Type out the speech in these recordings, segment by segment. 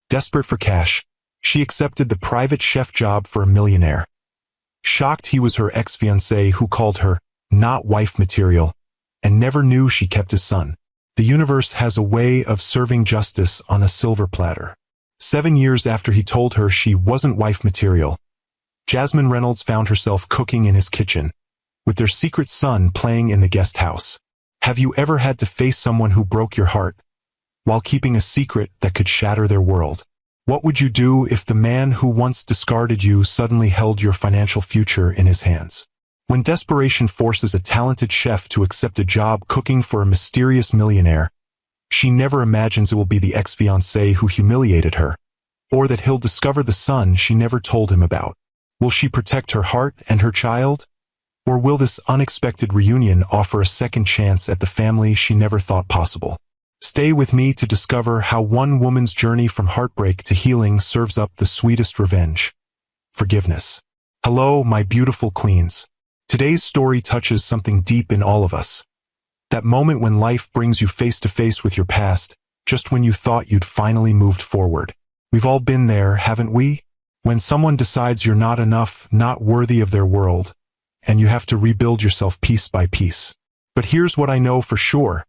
Desperate for cash, she accepted the private chef job for a millionaire. Shocked he was her ex-fiancé who called her not wife material and never knew she kept his son. The universe has a way of serving justice on a silver platter. 7 years after he told her she wasn't wife material, Jasmine Reynolds found herself cooking in his kitchen, with their secret son playing in the guest house. Have you ever had to face someone who broke your heart, while keeping a secret that could shatter their world? What would you do if the man who once discarded you suddenly held your financial future in his hands? When desperation forces a talented chef to accept a job cooking for a mysterious millionaire, she never imagines it will be the ex-fiancé who humiliated her, or that he'll discover the son she never told him about. Will she protect her heart and her child? Or will this unexpected reunion offer a second chance at the family she never thought possible? Stay with me to discover how one woman's journey from heartbreak to healing serves up the sweetest revenge: forgiveness. Hello, my beautiful queens. Today's story touches something deep in all of us. That moment when life brings you face to face with your past, just when you thought you'd finally moved forward. We've all been there, haven't we? When someone decides you're not enough, not worthy of their world, and you have to rebuild yourself piece by piece. But here's what I know for sure.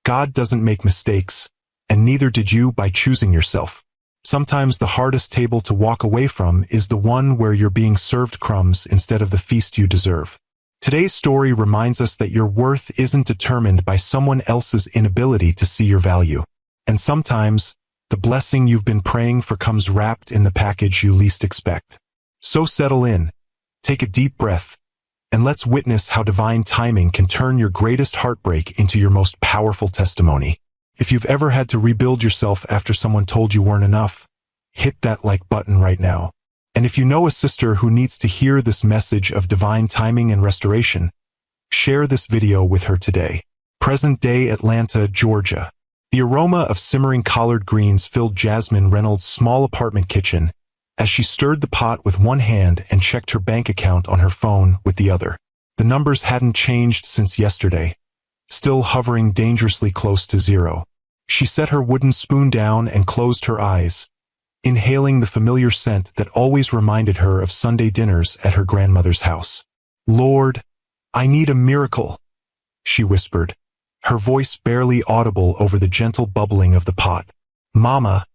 God doesn't make mistakes, and neither did you by choosing yourself. Sometimes the hardest table to walk away from is the one where you're being served crumbs instead of the feast you deserve. Today's story reminds us that your worth isn't determined by someone else's inability to see your value. And sometimes, the blessing you've been praying for comes wrapped in the package you least expect. So settle in, take a deep breath, and let's witness how divine timing can turn your greatest heartbreak into your most powerful testimony. If you've ever had to rebuild yourself after someone told you weren't enough, hit that like button right now. And if you know a sister who needs to hear this message of divine timing and restoration, share this video with her today. Present-day Atlanta, Georgia. The aroma of simmering collard greens filled Jasmine Reynolds' small apartment kitchen as she stirred the pot with one hand and checked her bank account on her phone with the other. The numbers hadn't changed since yesterday, still hovering dangerously close to zero. She set her wooden spoon down and closed her eyes, inhaling the familiar scent that always reminded her of Sunday dinners at her grandmother's house. "Lord, I need a miracle," she whispered, her voice barely audible over the gentle bubbling of the pot. "Mama,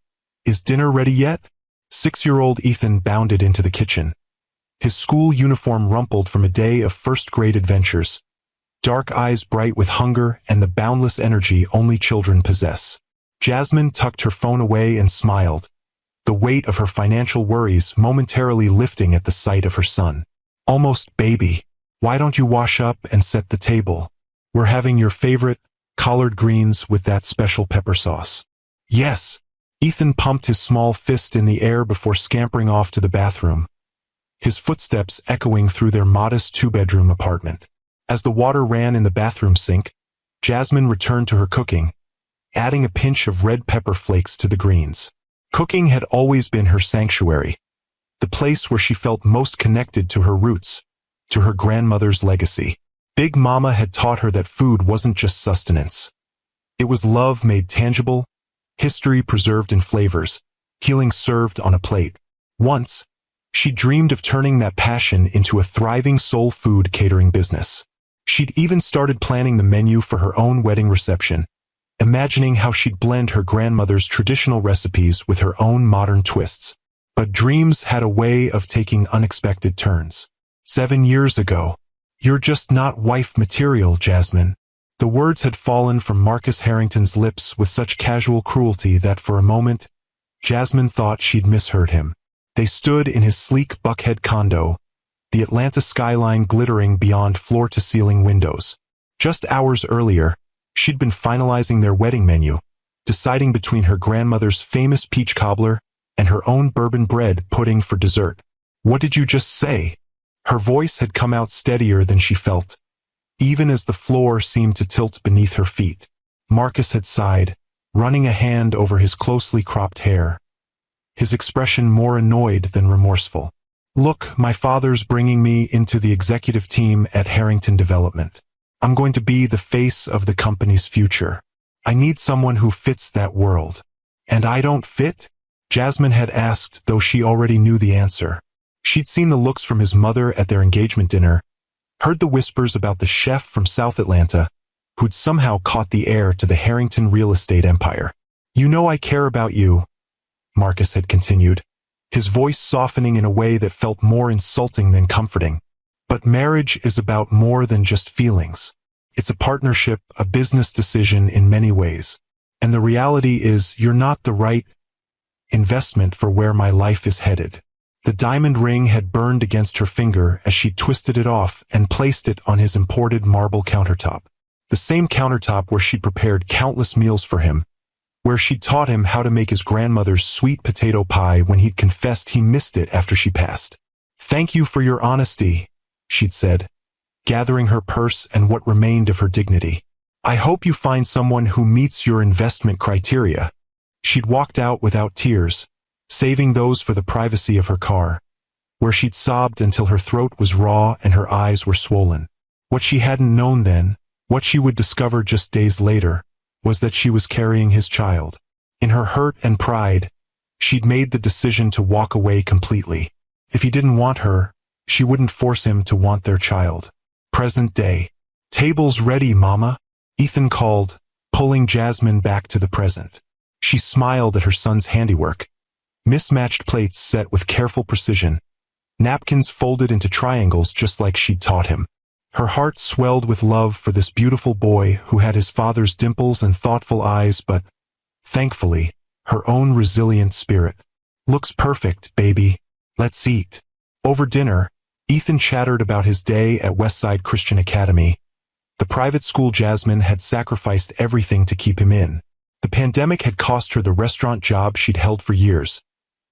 is dinner ready yet?" 6-year-old Ethan bounded into the kitchen. His school uniform rumpled from a day of first-grade adventures, dark eyes bright with hunger and the boundless energy only children possess. Jasmine tucked her phone away and smiled, the weight of her financial worries momentarily lifting at the sight of her son. "Almost, baby. Why don't you wash up and set the table? We're having your favorite collard greens with that special pepper sauce." "Yes." Ethan pumped his small fist in the air before scampering off to the bathroom, his footsteps echoing through their modest 2-bedroom apartment. As the water ran in the bathroom sink, Jasmine returned to her cooking, adding a pinch of red pepper flakes to the greens. Cooking had always been her sanctuary, the place where she felt most connected to her roots, to her grandmother's legacy. Big Mama had taught her that food wasn't just sustenance. It was love made tangible, history preserved in flavors, healing served on a plate. Once, she dreamed of turning that passion into a thriving soul food catering business. She'd even started planning the menu for her own wedding reception, imagining how she'd blend her grandmother's traditional recipes with her own modern twists. But dreams had a way of taking unexpected turns. 7 years ago, "You're just not wife material, Jasmine." The words had fallen from Marcus Harrington's lips with such casual cruelty that for a moment, Jasmine thought she'd misheard him. They stood in his sleek Buckhead condo, the Atlanta skyline glittering beyond floor-to-ceiling windows. Just hours earlier, she'd been finalizing their wedding menu, deciding between her grandmother's famous peach cobbler and her own bourbon bread pudding for dessert. "What did you just say?" Her voice had come out steadier than she felt, even as the floor seemed to tilt beneath her feet. Marcus had sighed, running a hand over his closely cropped hair, his expression more annoyed than remorseful. "Look, my father's bringing me into the executive team at Harrington Development. I'm going to be the face of the company's future. I need someone who fits that world." "And I don't fit?" Jasmine had asked, though she already knew the answer. She'd seen the looks from his mother at their engagement dinner, heard the whispers about the chef from South Atlanta, who'd somehow caught the heir to the Harrington real estate empire. "You know I care about you," Marcus had continued, his voice softening in a way that felt more insulting than comforting. "But marriage is about more than just feelings. It's a partnership, a business decision in many ways. And the reality is you're not the right investment for where my life is headed." The diamond ring had burned against her finger as she twisted it off and placed it on his imported marble countertop. The same countertop where she'd prepared countless meals for him, where she'd taught him how to make his grandmother's sweet potato pie when he'd confessed he missed it after she passed. "Thank you for your honesty," she'd said, gathering her purse and what remained of her dignity. "I hope you find someone who meets your investment criteria." She'd walked out without tears, saving those for the privacy of her car, where she'd sobbed until her throat was raw and her eyes were swollen. What she hadn't known then, what she would discover just days later, was that she was carrying his child. In her hurt and pride, she'd made the decision to walk away completely. If he didn't want her, she wouldn't force him to want their child. Present day. "Table's ready, Mama," Ethan called, pulling Jasmine back to the present. She smiled at her son's handiwork. Mismatched plates set with careful precision, napkins folded into triangles just like she'd taught him. Her heart swelled with love for this beautiful boy who had his father's dimples and thoughtful eyes, but, thankfully, her own resilient spirit. "Looks perfect, baby. Let's eat." Over dinner, Ethan chattered about his day at Westside Christian Academy, the private school Jasmine had sacrificed everything to keep him in. The pandemic had cost her the restaurant job she'd held for years,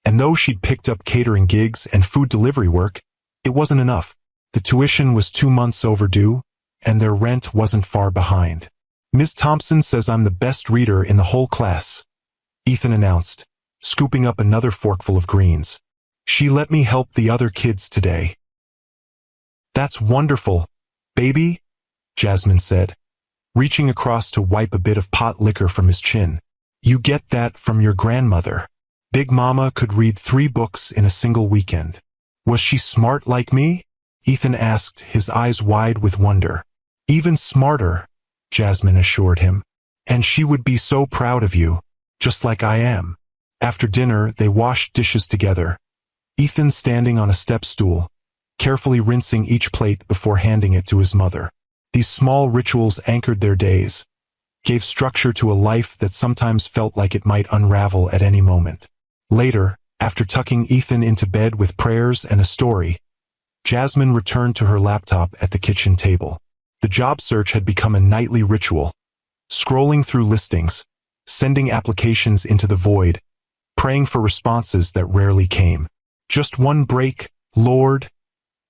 and though she'd picked up catering gigs and food delivery work, it wasn't enough. The tuition was 2 months overdue, and their rent wasn't far behind. "Ms. Thompson says I'm the best reader in the whole class," Ethan announced, scooping up another forkful of greens. "She let me help the other kids today." "That's wonderful, baby," Jasmine said, reaching across to wipe a bit of pot liquor from his chin. "You get that from your grandmother. Big Mama could read 3 books in a single weekend." "Was she smart like me?" Ethan asked, his eyes wide with wonder. "Even smarter," Jasmine assured him. "And she would be so proud of you, just like I am." After dinner, they washed dishes together, Ethan standing on a step stool, carefully rinsing each plate before handing it to his mother. These small rituals anchored their days, gave structure to a life that sometimes felt like it might unravel at any moment. Later, after tucking Ethan into bed with prayers and a story, Jasmine returned to her laptop at the kitchen table. The job search had become a nightly ritual, scrolling through listings, sending applications into the void, praying for responses that rarely came. "Just one break, Lord,"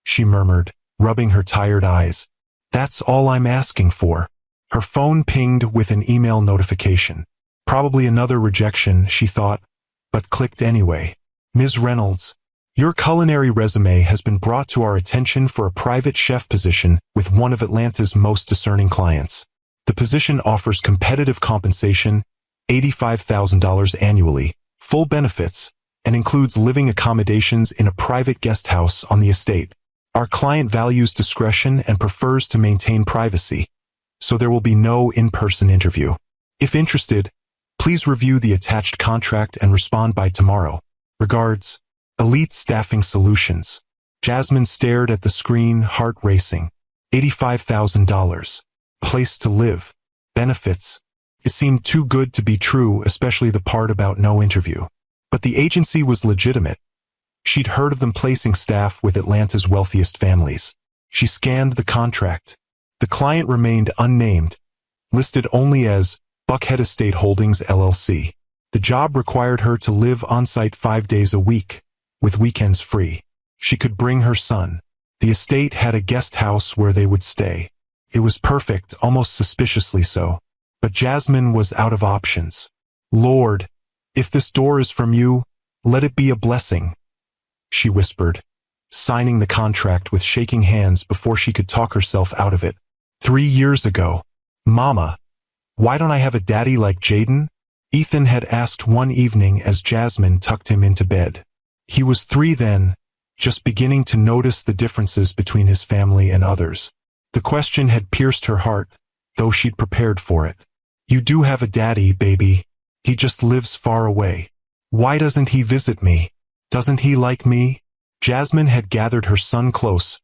she murmured, rubbing her tired eyes. "That's all I'm asking for." Her phone pinged with an email notification. Probably another rejection, she thought, but clicked anyway. "Ms. Reynolds, your culinary resume has been brought to our attention for a private chef position with one of Atlanta's most discerning clients. The position offers competitive compensation, $85,000 annually, full benefits, and includes living accommodations in a private guest house on the estate. Our client values discretion and prefers to maintain privacy, so there will be no in-person interview. If interested, please review the attached contract and respond by tomorrow. Regards, Elite Staffing Solutions." Jasmine stared at the screen, heart racing. $85,000. Place to live. Benefits. It seemed too good to be true, especially the part about no interview. But the agency was legitimate. She'd heard of them placing staff with Atlanta's wealthiest families. She scanned the contract. The client remained unnamed, listed only as Buckhead Estate Holdings, LLC. The job required her to live on-site 5 days a week, with weekends free. She could bring her son. The estate had a guest house where they would stay. It was perfect, almost suspiciously so. But Jasmine was out of options. "Lord, if this door is from you, let it be a blessing," she whispered, signing the contract with shaking hands before she could talk herself out of it. 3 years ago. "Mama, why don't I have a daddy like Jaden?" Ethan had asked one evening as Jasmine tucked him into bed. He was 3 then, just beginning to notice the differences between his family and others. The question had pierced her heart, though she'd prepared for it. You do have a daddy, baby. He just lives far away. Why doesn't he visit me? Doesn't he like me? Jasmine had gathered her son close,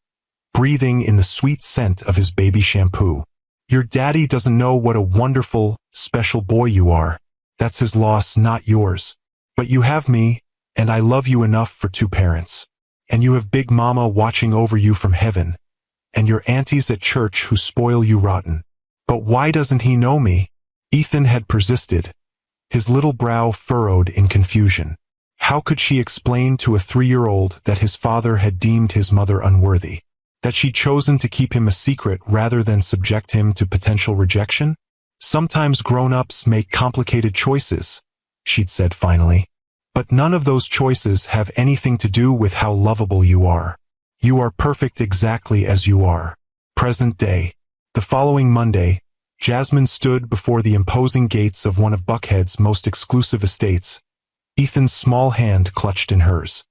breathing in the sweet scent of his baby shampoo. Your daddy doesn't know what a wonderful, special boy you are. That's his loss, not yours. But you have me, and I love you enough for 2 parents. And you have Big Mama watching over you from heaven, and your aunties at church who spoil you rotten. But why doesn't he know me? Ethan had persisted, his little brow furrowed in confusion. How could she explain to a 3-year-old that his father had deemed his mother unworthy? That she'd chosen to keep him a secret rather than subject him to potential rejection? Sometimes grown-ups make complicated choices, she'd said finally. But none of those choices have anything to do with how lovable you are. You are perfect exactly as you are. Present day. The following Monday, Jasmine stood before the imposing gates of one of Buckhead's most exclusive estates. Ethan's small hand clutched in hers.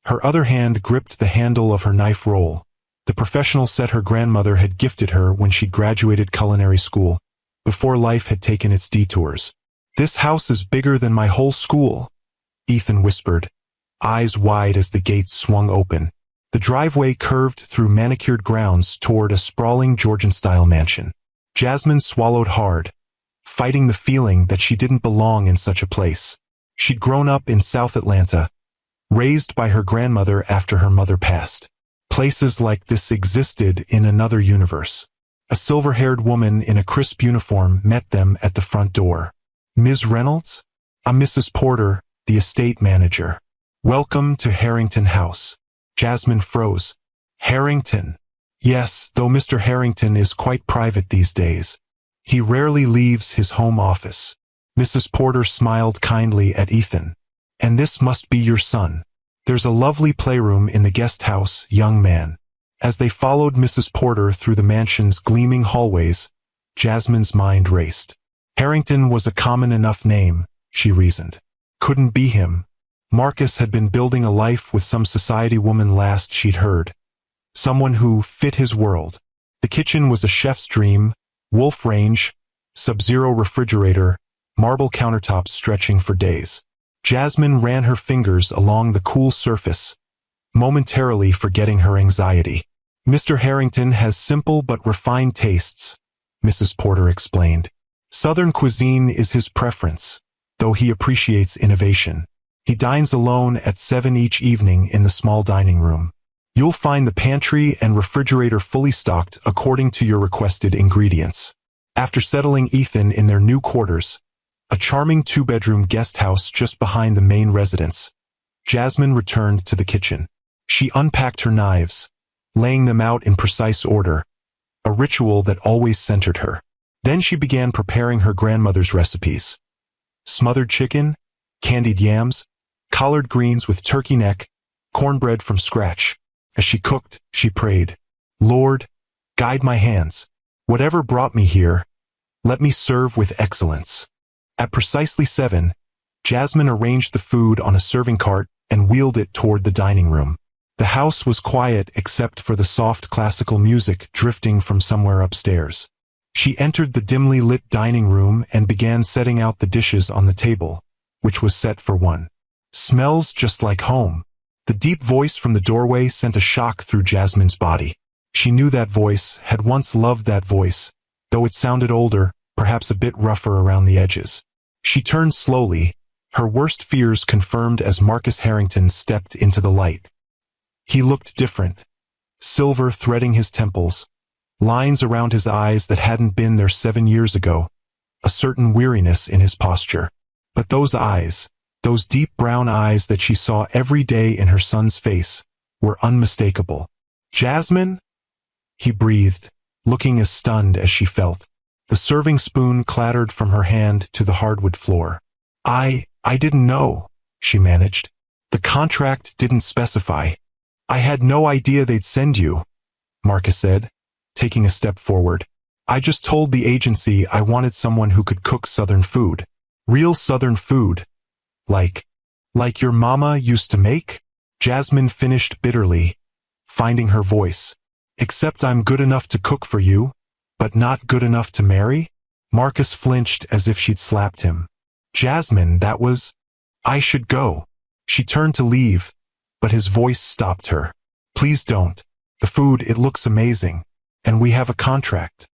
Her other hand gripped the handle of her knife roll, the professional set her grandmother had gifted her when she graduated culinary school, before life had taken its detours. This house is bigger than my whole school, Ethan whispered, eyes wide as the gates swung open. The driveway curved through manicured grounds toward a sprawling Georgian-style mansion. Jasmine swallowed hard, fighting the feeling that she didn't belong in such a place. She'd grown up in South Atlanta, raised by her grandmother after her mother passed. Places like this existed in another universe. A silver-haired woman in a crisp uniform met them at the front door. Ms. Reynolds? I'm Mrs. Porter, the estate manager. Welcome to Harrington House. Jasmine froze. Harrington? Yes, though Mr. Harrington is quite private these days. He rarely leaves his home office. Mrs. Porter smiled kindly at Ethan. And this must be your son. There's a lovely playroom in the guest house, young man. As they followed Mrs. Porter through the mansion's gleaming hallways, Jasmine's mind raced. Harrington was a common enough name, she reasoned. Couldn't be him. Marcus had been building a life with some society woman last she'd heard. Someone who fit his world. The kitchen was a chef's dream, wolf range, sub-zero refrigerator, marble countertops stretching for days. Jasmine ran her fingers along the cool surface, momentarily forgetting her anxiety. Mr. Harrington has simple but refined tastes, Mrs. Porter explained. Southern cuisine is his preference, though he appreciates innovation. He dines alone at 7 each evening in the small dining room. You'll find the pantry and refrigerator fully stocked according to your requested ingredients. After settling Ethan in their new quarters, a charming 2-bedroom guest house just behind the main residence, Jasmine returned to the kitchen. She unpacked her knives, laying them out in precise order, a ritual that always centered her. Then she began preparing her grandmother's recipes. Smothered chicken, candied yams, collard greens with turkey neck, cornbread from scratch. As she cooked, she prayed, Lord, guide my hands. Whatever brought me here, let me serve with excellence. At precisely 7, Jasmine arranged the food on a serving cart and wheeled it toward the dining room. The house was quiet except for the soft classical music drifting from somewhere upstairs. She entered the dimly lit dining room and began setting out the dishes on the table, which was set for 1. Smells just like home. The deep voice from the doorway sent a shock through Jasmine's body. She knew that voice, had once loved that voice, though it sounded older, perhaps a bit rougher around the edges. She turned slowly, her worst fears confirmed as Marcus Harrington stepped into the light. He looked different, silver threading his temples, lines around his eyes that hadn't been there 7 years ago, a certain weariness in his posture. But those eyes, those deep brown eyes that she saw every day in her son's face, were unmistakable. Jasmine? He breathed, looking as stunned as she felt. The serving spoon clattered from her hand to the hardwood floor. I didn't know, she managed. The contract didn't specify. I had no idea they'd send you, Marcus said, taking a step forward. I just told the agency I wanted someone who could cook Southern food. Real Southern food. Like your mama used to make? Jasmine finished bitterly, finding her voice. Except I'm good enough to cook for you, but not good enough to marry? Marcus flinched as if she'd slapped him. Jasmine, that was... I should go. She turned to leave, but his voice stopped her. Please don't. The food, it looks amazing. And we have a contract.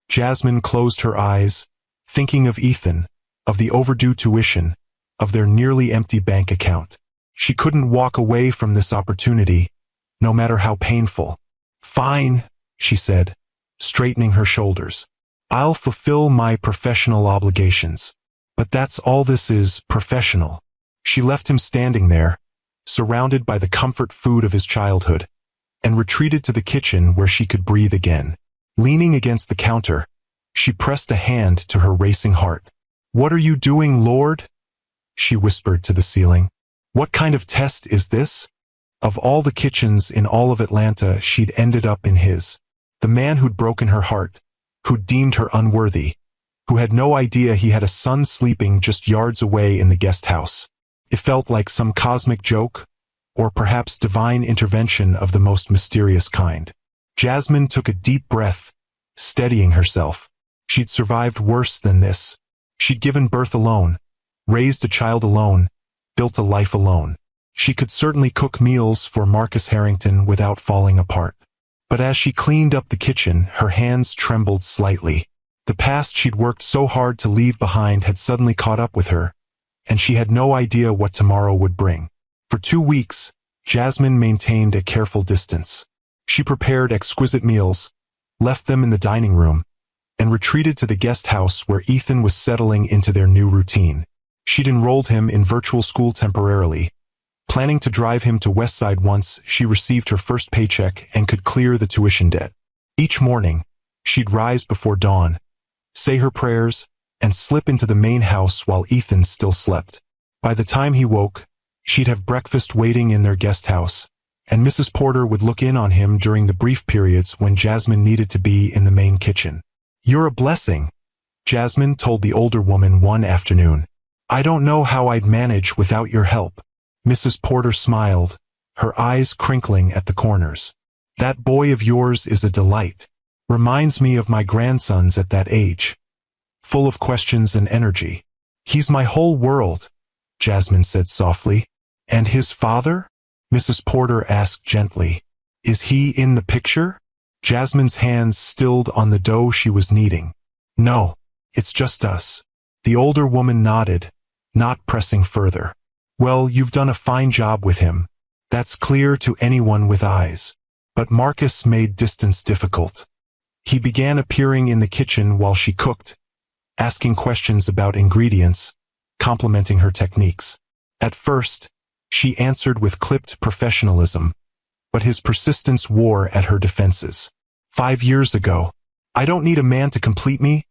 Jasmine closed her eyes, thinking of Ethan, of the overdue tuition, of their nearly empty bank account. She couldn't walk away from this opportunity, no matter how painful. Fine, she said, straightening her shoulders. I'll fulfill my professional obligations. But that's all this is, professional. She left him standing there, surrounded by the comfort food of his childhood, and retreated to the kitchen where she could breathe again. Leaning against the counter, she pressed a hand to her racing heart. What are you doing, Lord? She whispered to the ceiling. What kind of test is this? Of all the kitchens in all of Atlanta, she'd ended up in his. The man who'd broken her heart, who'd deemed her unworthy, who had no idea he had a son sleeping just yards away in the guest house. It felt like some cosmic joke, or perhaps divine intervention of the most mysterious kind. Jasmine took a deep breath, steadying herself. She'd survived worse than this. She'd given birth alone, raised a child alone, built a life alone. She could certainly cook meals for Marcus Harrington without falling apart. But as she cleaned up the kitchen, her hands trembled slightly. The past she'd worked so hard to leave behind had suddenly caught up with her, and she had no idea what tomorrow would bring. For 2 weeks, Jasmine maintained a careful distance. She prepared exquisite meals, left them in the dining room, and retreated to the guest house where Ethan was settling into their new routine. She'd enrolled him in virtual school temporarily, planning to drive him to Westside once she received her first paycheck and could clear the tuition debt. Each morning, she'd rise before dawn, say her prayers, and slip into the main house while Ethan still slept. By the time he woke, she'd have breakfast waiting in their guest house, and Mrs. Porter would look in on him during the brief periods when Jasmine needed to be in the main kitchen. You're a blessing, Jasmine told the older woman one afternoon. I don't know how I'd manage without your help. Mrs. Porter smiled, her eyes crinkling at the corners. That boy of yours is a delight. Reminds me of my grandsons at that age. Full of questions and energy. He's my whole world, Jasmine said softly. And his father? Mrs. Porter asked gently. Is he in the picture? Jasmine's hands stilled on the dough she was kneading. No, it's just us. The older woman nodded, not pressing further. Well, you've done a fine job with him. That's clear to anyone with eyes. But Marcus made distance difficult. He began appearing in the kitchen while she cooked, asking questions about ingredients, complimenting her techniques. At first, she answered with clipped professionalism, but his persistence wore at her defenses. 5 years ago, I don't need a man to complete me,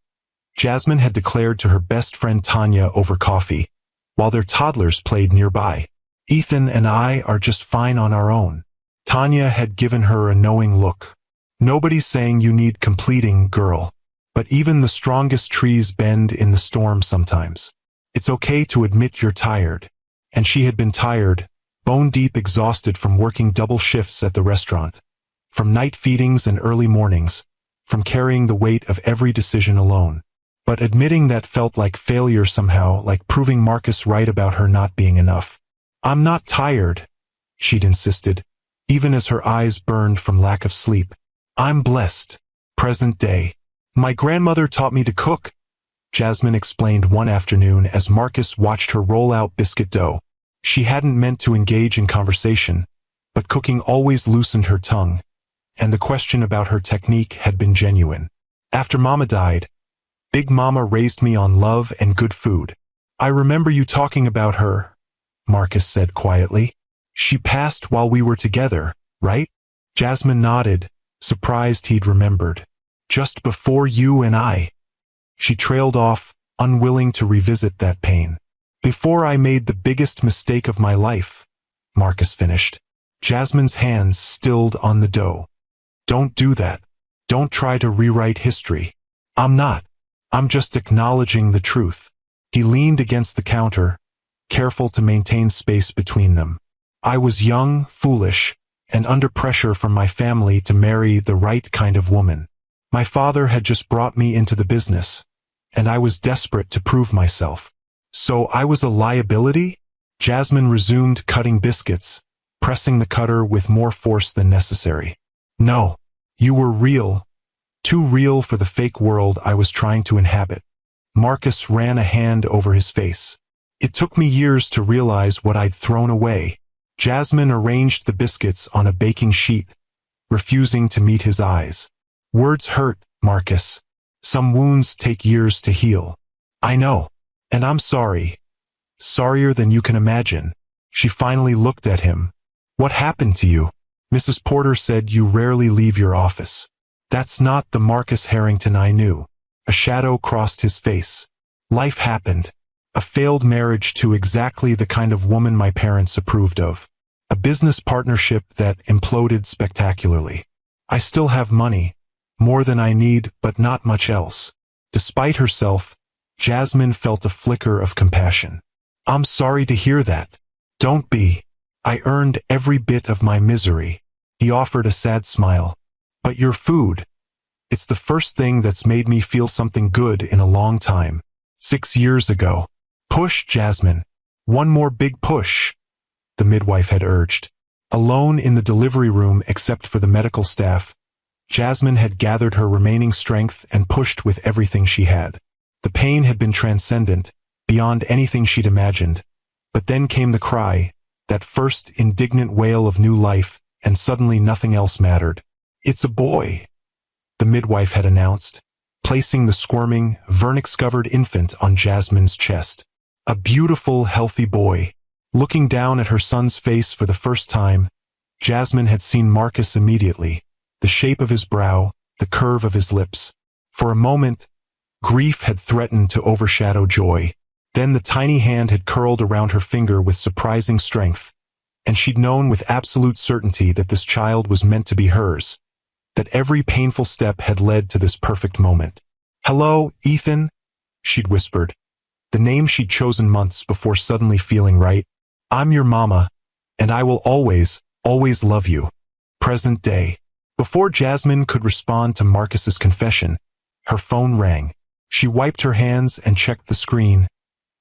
Jasmine had declared to her best friend Tanya over coffee, while their toddlers played nearby. Ethan and I are just fine on our own. Tanya had given her a knowing look. Nobody's saying you need completing, girl. But even the strongest trees bend in the storm sometimes. It's okay to admit you're tired. And she had been tired, bone-deep exhausted from working double shifts at the restaurant. From night feedings and early mornings. From carrying the weight of every decision alone. But admitting that felt like failure somehow, like proving Marcus right about her not being enough. I'm not tired, she'd insisted, even as her eyes burned from lack of sleep. I'm blessed. Present day. My grandmother taught me to cook, Jasmine explained one afternoon as Marcus watched her roll out biscuit dough. She hadn't meant to engage in conversation, but cooking always loosened her tongue, and the question about her technique had been genuine. After Mama died, Big Mama raised me on love and good food. I remember you talking about her, Marcus said quietly. She passed while we were together, right? Jasmine nodded, surprised he'd remembered. Just before you and I. She trailed off, unwilling to revisit that pain. Before I made the biggest mistake of my life, Marcus finished. Jasmine's hands stilled on the dough. Don't do that. Don't try to rewrite history. I'm not. I'm just acknowledging the truth. He leaned against the counter, careful to maintain space between them. I was young, foolish, and under pressure from my family to marry the right kind of woman. My father had just brought me into the business, and I was desperate to prove myself. So I was a liability? Jasmine resumed cutting biscuits, pressing the cutter with more force than necessary. No, you were real, too real for the fake world I was trying to inhabit. Marcus ran a hand over his face. It took me years to realize what I'd thrown away. Jasmine arranged the biscuits on a baking sheet, refusing to meet his eyes. Words hurt, Marcus. Some wounds take years to heal. I know. And I'm sorry. Sorrier than you can imagine. She finally looked at him. What happened to you? Mrs. Porter said you rarely leave your office. That's not the Marcus Harrington I knew. A shadow crossed his face. Life happened. A failed marriage to exactly the kind of woman my parents approved of. A business partnership that imploded spectacularly. I still have money. More than I need, but not much else. Despite herself, Jasmine felt a flicker of compassion. I'm sorry to hear that. Don't be. I earned every bit of my misery. He offered a sad smile. But your food. It's the first thing that's made me feel something good in a long time. 6 years ago. Push, Jasmine. One more big push, the midwife had urged. Alone in the delivery room except for the medical staff, Jasmine had gathered her remaining strength and pushed with everything she had. The pain had been transcendent, beyond anything she'd imagined. But then came the cry, that first indignant wail of new life, and suddenly nothing else mattered. It's a boy, the midwife had announced, placing the squirming, vernix-covered infant on Jasmine's chest. A beautiful, healthy boy. Looking down at her son's face for the first time, Jasmine had seen Marcus immediately, the shape of his brow, the curve of his lips. For a moment, grief had threatened to overshadow joy. Then the tiny hand had curled around her finger with surprising strength, and she'd known with absolute certainty that this child was meant to be hers, that every painful step had led to this perfect moment. "Hello, Ethan," she'd whispered, the name she'd chosen months before suddenly feeling right. "I'm your mama, and I will always, always love you." Present day. Before Jasmine could respond to Marcus's confession, her phone rang. She wiped her hands and checked the screen.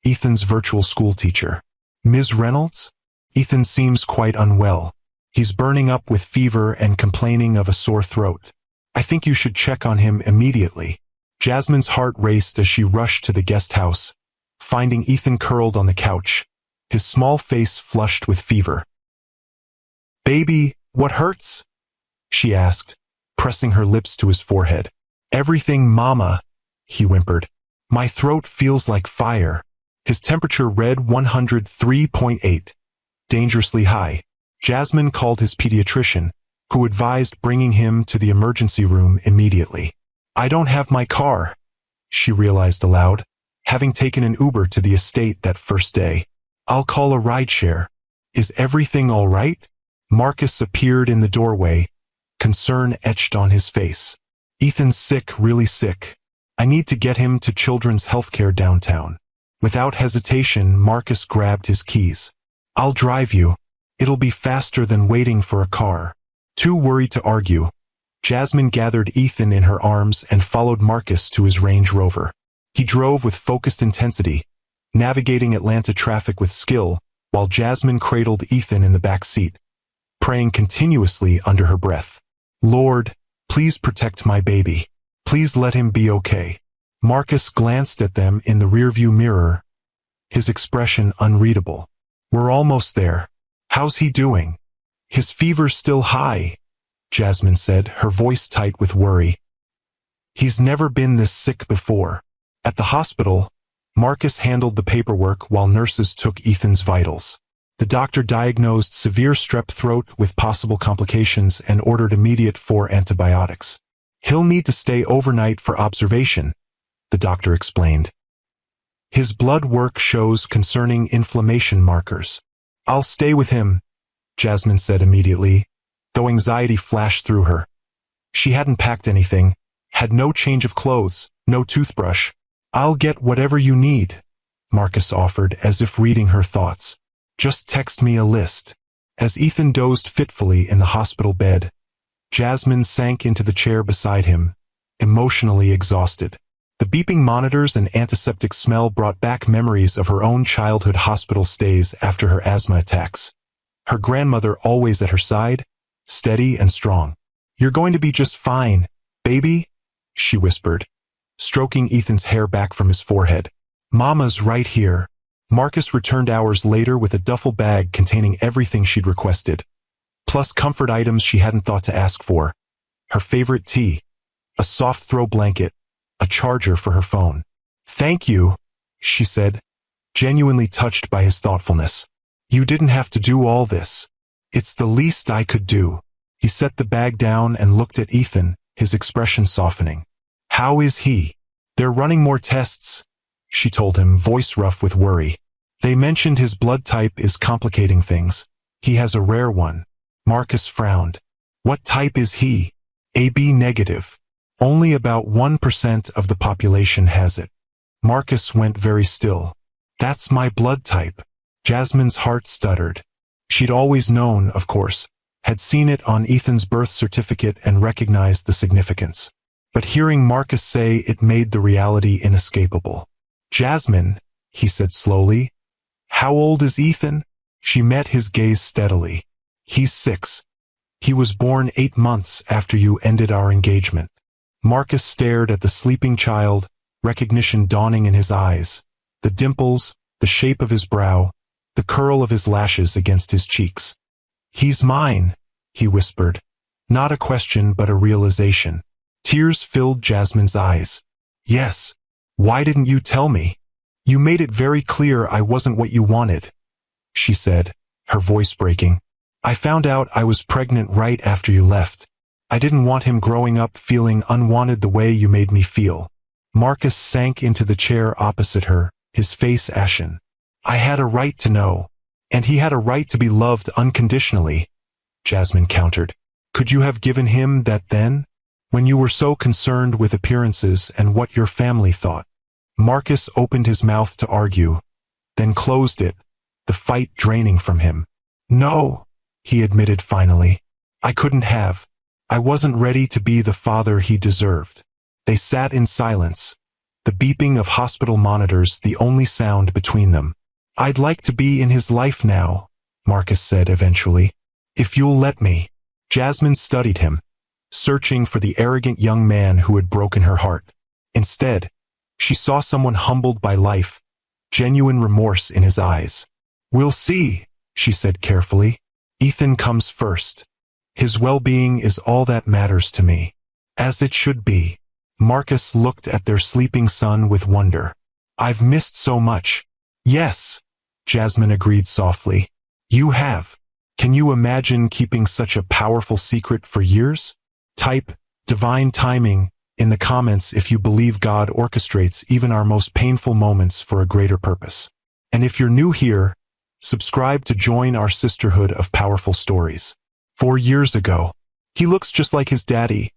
Ethan's virtual school teacher. "Ms. Reynolds? Ethan seems quite unwell. He's burning up with fever and complaining of a sore throat. I think you should check on him immediately." Jasmine's heart raced as she rushed to the guest house, finding Ethan curled on the couch, his small face flushed with fever. "Baby, what hurts?" she asked, pressing her lips to his forehead. "Everything, Mama," he whimpered. "My throat feels like fire." His temperature read 103.8, dangerously high. Jasmine called his pediatrician, who advised bringing him to the emergency room immediately. "I don't have my car," she realized aloud, having taken an Uber to the estate that first day. "I'll call a rideshare. Is everything all right?" Marcus appeared in the doorway, concern etched on his face. "Ethan's sick, really sick. I need to get him to Children's Healthcare downtown." Without hesitation, Marcus grabbed his keys. "I'll drive you. It'll be faster than waiting for a car." Too worried to argue, Jasmine gathered Ethan in her arms and followed Marcus to his Range Rover. He drove with focused intensity, navigating Atlanta traffic with skill, while Jasmine cradled Ethan in the back seat, praying continuously under her breath. "Lord, please protect my baby. Please let him be okay." Marcus glanced at them in the rearview mirror, his expression unreadable. "We're almost there. How's he doing?" "His fever's still high," Jasmine said, her voice tight with worry. "He's never been this sick before." At the hospital, Marcus handled the paperwork while nurses took Ethan's vitals. The doctor diagnosed severe strep throat with possible complications and ordered immediate 4 antibiotics. "He'll need to stay overnight for observation," the doctor explained. "His blood work shows concerning inflammation markers." "I'll stay with him," Jasmine said immediately, though anxiety flashed through her. She hadn't packed anything, had no change of clothes, no toothbrush. "I'll get whatever you need," Marcus offered, as if reading her thoughts. Just text me a list. As Ethan dozed fitfully in the hospital bed, Jasmine sank into the chair beside him, emotionally exhausted. The beeping monitors and antiseptic smell brought back memories of her own childhood hospital stays after her asthma attacks. Her grandmother always at her side, steady and strong. "You're going to be just fine, baby," she whispered, stroking Ethan's hair back from his forehead. "Mama's right here." Marcus returned hours later with a duffel bag containing everything she'd requested, plus comfort items she hadn't thought to ask for. Her favorite tea, a soft throw blanket, a charger for her phone. "Thank you," she said, genuinely touched by his thoughtfulness. "You didn't have to do all this. It's the least I could do." He set the bag down and looked at Ethan, his expression softening. "How is he?" "They're running more tests," she told him, voice rough with worry. "They mentioned his blood type is complicating things. He has a rare one." Marcus frowned. "What type is he?" "AB negative. Only about 1% of the population has it." Marcus went very still. "That's my blood type." Jasmine's heart stuttered. She'd always known, of course, had seen it on Ethan's birth certificate and recognized the significance. But hearing Marcus say it made the reality inescapable. "Jasmine," he said slowly, "how old is Ethan?" She met his gaze steadily. "He's 6. He was born 8 months after you ended our engagement." Marcus stared at the sleeping child, recognition dawning in his eyes, the dimples, the shape of his brow, the curl of his lashes against his cheeks. "He's mine," he whispered, not a question but a realization. Tears filled Jasmine's eyes. "Yes. Why didn't you tell me? You made it very clear I wasn't what you wanted," she said, her voice breaking. "I found out I was pregnant right after you left. I didn't want him growing up feeling unwanted the way you made me feel." Marcus sank into the chair opposite her, his face ashen. "I had a right to know. And he had a right to be loved unconditionally," Jasmine countered. "Could you have given him that then? When you were so concerned with appearances and what your family thought?" Marcus opened his mouth to argue, then closed it, the fight draining from him. "No," he admitted finally. "I couldn't have. I wasn't ready to be the father he deserved." They sat in silence, the beeping of hospital monitors the only sound between them. "I'd like to be in his life now," Marcus said eventually. "If you'll let me." Jasmine studied him, searching for the arrogant young man who had broken her heart. Instead, she saw someone humbled by life, genuine remorse in his eyes. "We'll see," she said carefully. "Ethan comes first. His well-being is all that matters to me." "As it should be." Marcus looked at their sleeping son with wonder. "I've missed so much." "Yes," Jasmine agreed softly. "You have. Can you imagine keeping such a powerful secret for years?" Type "divine timing" in the comments if you believe God orchestrates even our most painful moments for a greater purpose. And if you're new here, subscribe to join our sisterhood of powerful stories. 4 years ago. "He looks just like his daddy,"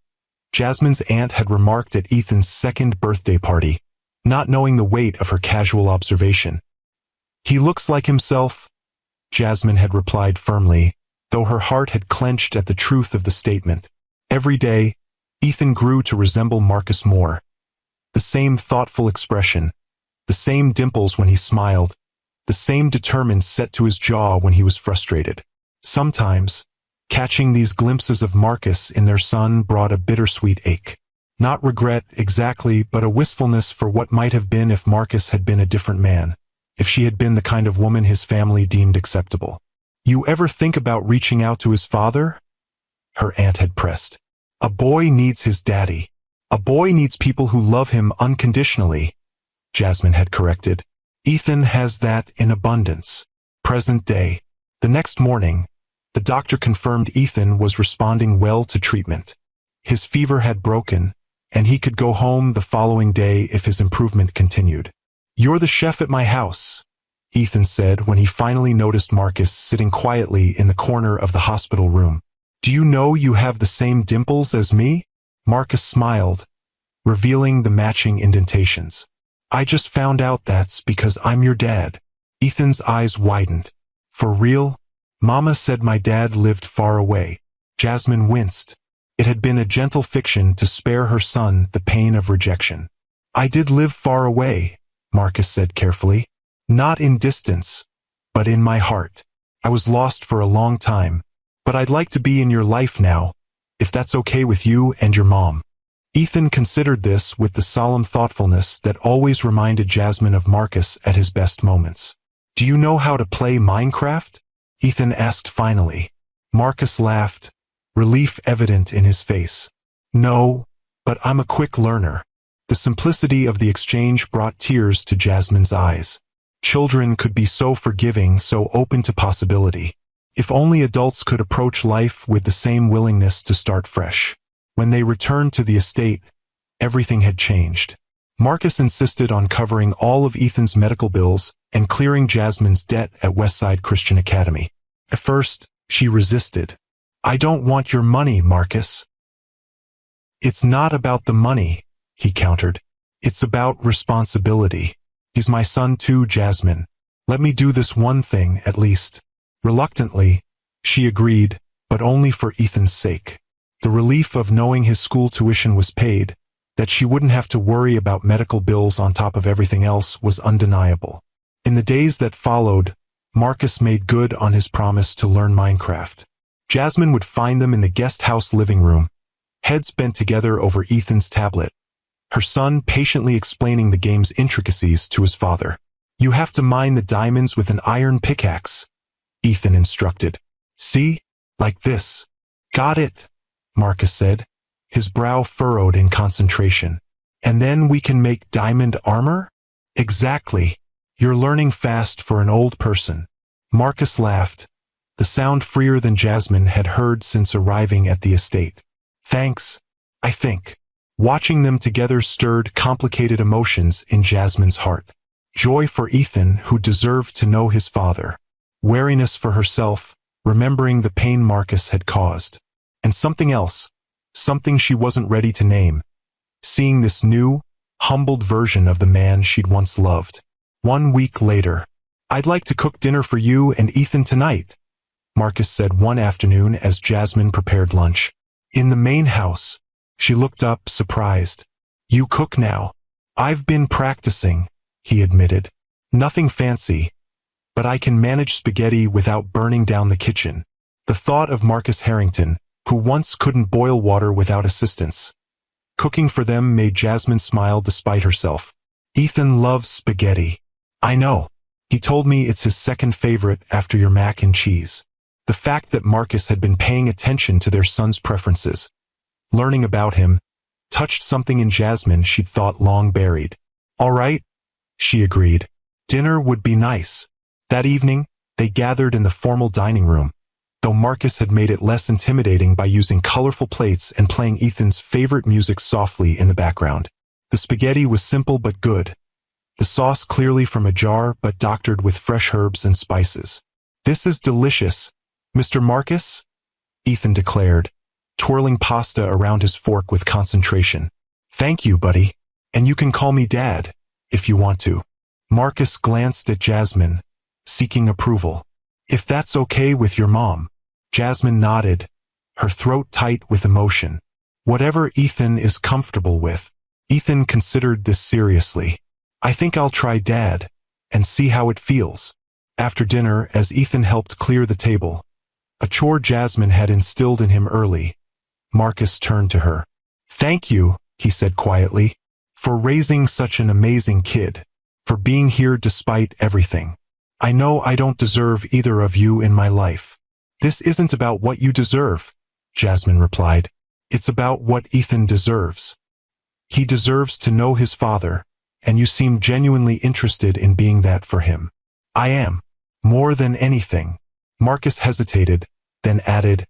Jasmine's aunt had remarked at Ethan's 2nd birthday party, not knowing the weight of her casual observation. "He looks like himself," Jasmine had replied firmly, though her heart had clenched at the truth of the statement. Every day, Ethan grew to resemble Marcus more. The same thoughtful expression, the same dimples when he smiled, the same determined set to his jaw when he was frustrated. Sometimes, catching these glimpses of Marcus in their son brought a bittersweet ache. Not regret exactly, but a wistfulness for what might have been if Marcus had been a different man, if she had been the kind of woman his family deemed acceptable. "You ever think about reaching out to his father?" her aunt had pressed. "A boy needs his daddy. A boy needs people who love him unconditionally," Jasmine had corrected. "Ethan has that in abundance." Present day. The next morning, the doctor confirmed Ethan was responding well to treatment. His fever had broken, and he could go home the following day if his improvement continued. "You're the chef at my house," Ethan said when he finally noticed Marcus sitting quietly in the corner of the hospital room. "Do you know you have the same dimples as me?" Marcus smiled, revealing the matching indentations. I just found out that's because I'm your dad. Ethan's eyes widened. For real? Mama said my dad lived far away. Jasmine winced. It had been a gentle fiction to spare her son the pain of rejection. I did live far away, Marcus said carefully. Not in distance, but in my heart. I was lost for a long time, but I'd like to be in your life now, if that's okay with you and your mom. Ethan considered this with the solemn thoughtfulness that always reminded Jasmine of Marcus at his best moments. Do you know how to play Minecraft? Ethan asked finally. Marcus laughed, relief evident in his face. No, but I'm a quick learner. The simplicity of the exchange brought tears to Jasmine's eyes. Children could be so forgiving, so open to possibility. If only adults could approach life with the same willingness to start fresh. When they returned to the estate, everything had changed. Marcus insisted on covering all of Ethan's medical bills and clearing Jasmine's debt at Westside Christian Academy. At first, she resisted. I don't want your money, Marcus. It's not about the money, he countered. It's about responsibility. He's my son too, Jasmine. Let me do this one thing, at least. Reluctantly, she agreed, but only for Ethan's sake. The relief of knowing his school tuition was paid, that she wouldn't have to worry about medical bills on top of everything else, was undeniable. In the days that followed, Marcus made good on his promise to learn Minecraft. Jasmine would find them in the guest house living room, heads bent together over Ethan's tablet, her son patiently explaining the game's intricacies to his father. You have to mine the diamonds with an iron pickaxe, Ethan instructed. See? Like this. Got it, Marcus said, his brow furrowed in concentration. And then we can make diamond armor? Exactly. You're learning fast for an old person. Marcus laughed, the sound freer than Jasmine had heard since arriving at the estate. Thanks, I think. Watching them together stirred complicated emotions in Jasmine's heart. Joy for Ethan, who deserved to know his father. Wariness for herself, remembering the pain Marcus had caused. And something else, something she wasn't ready to name. Seeing this new, humbled version of the man she'd once loved. 1 week later. I'd like to cook dinner for you and Ethan tonight, Marcus said one afternoon as Jasmine prepared lunch. In the main house. She looked up, surprised. You cook now? I've been practicing, he admitted. Nothing fancy, but I can manage spaghetti without burning down the kitchen. The thought of Marcus Harrington, who once couldn't boil water without assistance. Cooking for them made Jasmine smile despite herself. Ethan loves spaghetti. I know. He told me it's his second favorite after your mac and cheese. The fact that Marcus had been paying attention to their son's preferences, learning about him, touched something in Jasmine she'd thought long buried. All right, she agreed. Dinner would be nice. That evening, they gathered in the formal dining room, though Marcus had made it less intimidating by using colorful plates and playing Ethan's favorite music softly in the background. The spaghetti was simple but good. The sauce clearly from a jar but doctored with fresh herbs and spices. This is delicious, Mr. Marcus, Ethan declared, twirling pasta around his fork with concentration. Thank you, buddy. And you can call me Dad, if you want to. Marcus glanced at Jasmine, seeking approval. If that's okay with your mom. Jasmine nodded, her throat tight with emotion. Whatever Ethan is comfortable with. Ethan considered this seriously. I think I'll try Dad, and see how it feels. After dinner, as Ethan helped clear the table, a chore Jasmine had instilled in him early, Marcus turned to her. Thank you, he said quietly, for raising such an amazing kid, for being here despite everything. I know I don't deserve either of you in my life. This isn't about what you deserve, Jasmine replied. It's about what Ethan deserves. He deserves to know his father, and you seem genuinely interested in being that for him. I am. More than anything. Marcus hesitated, then added,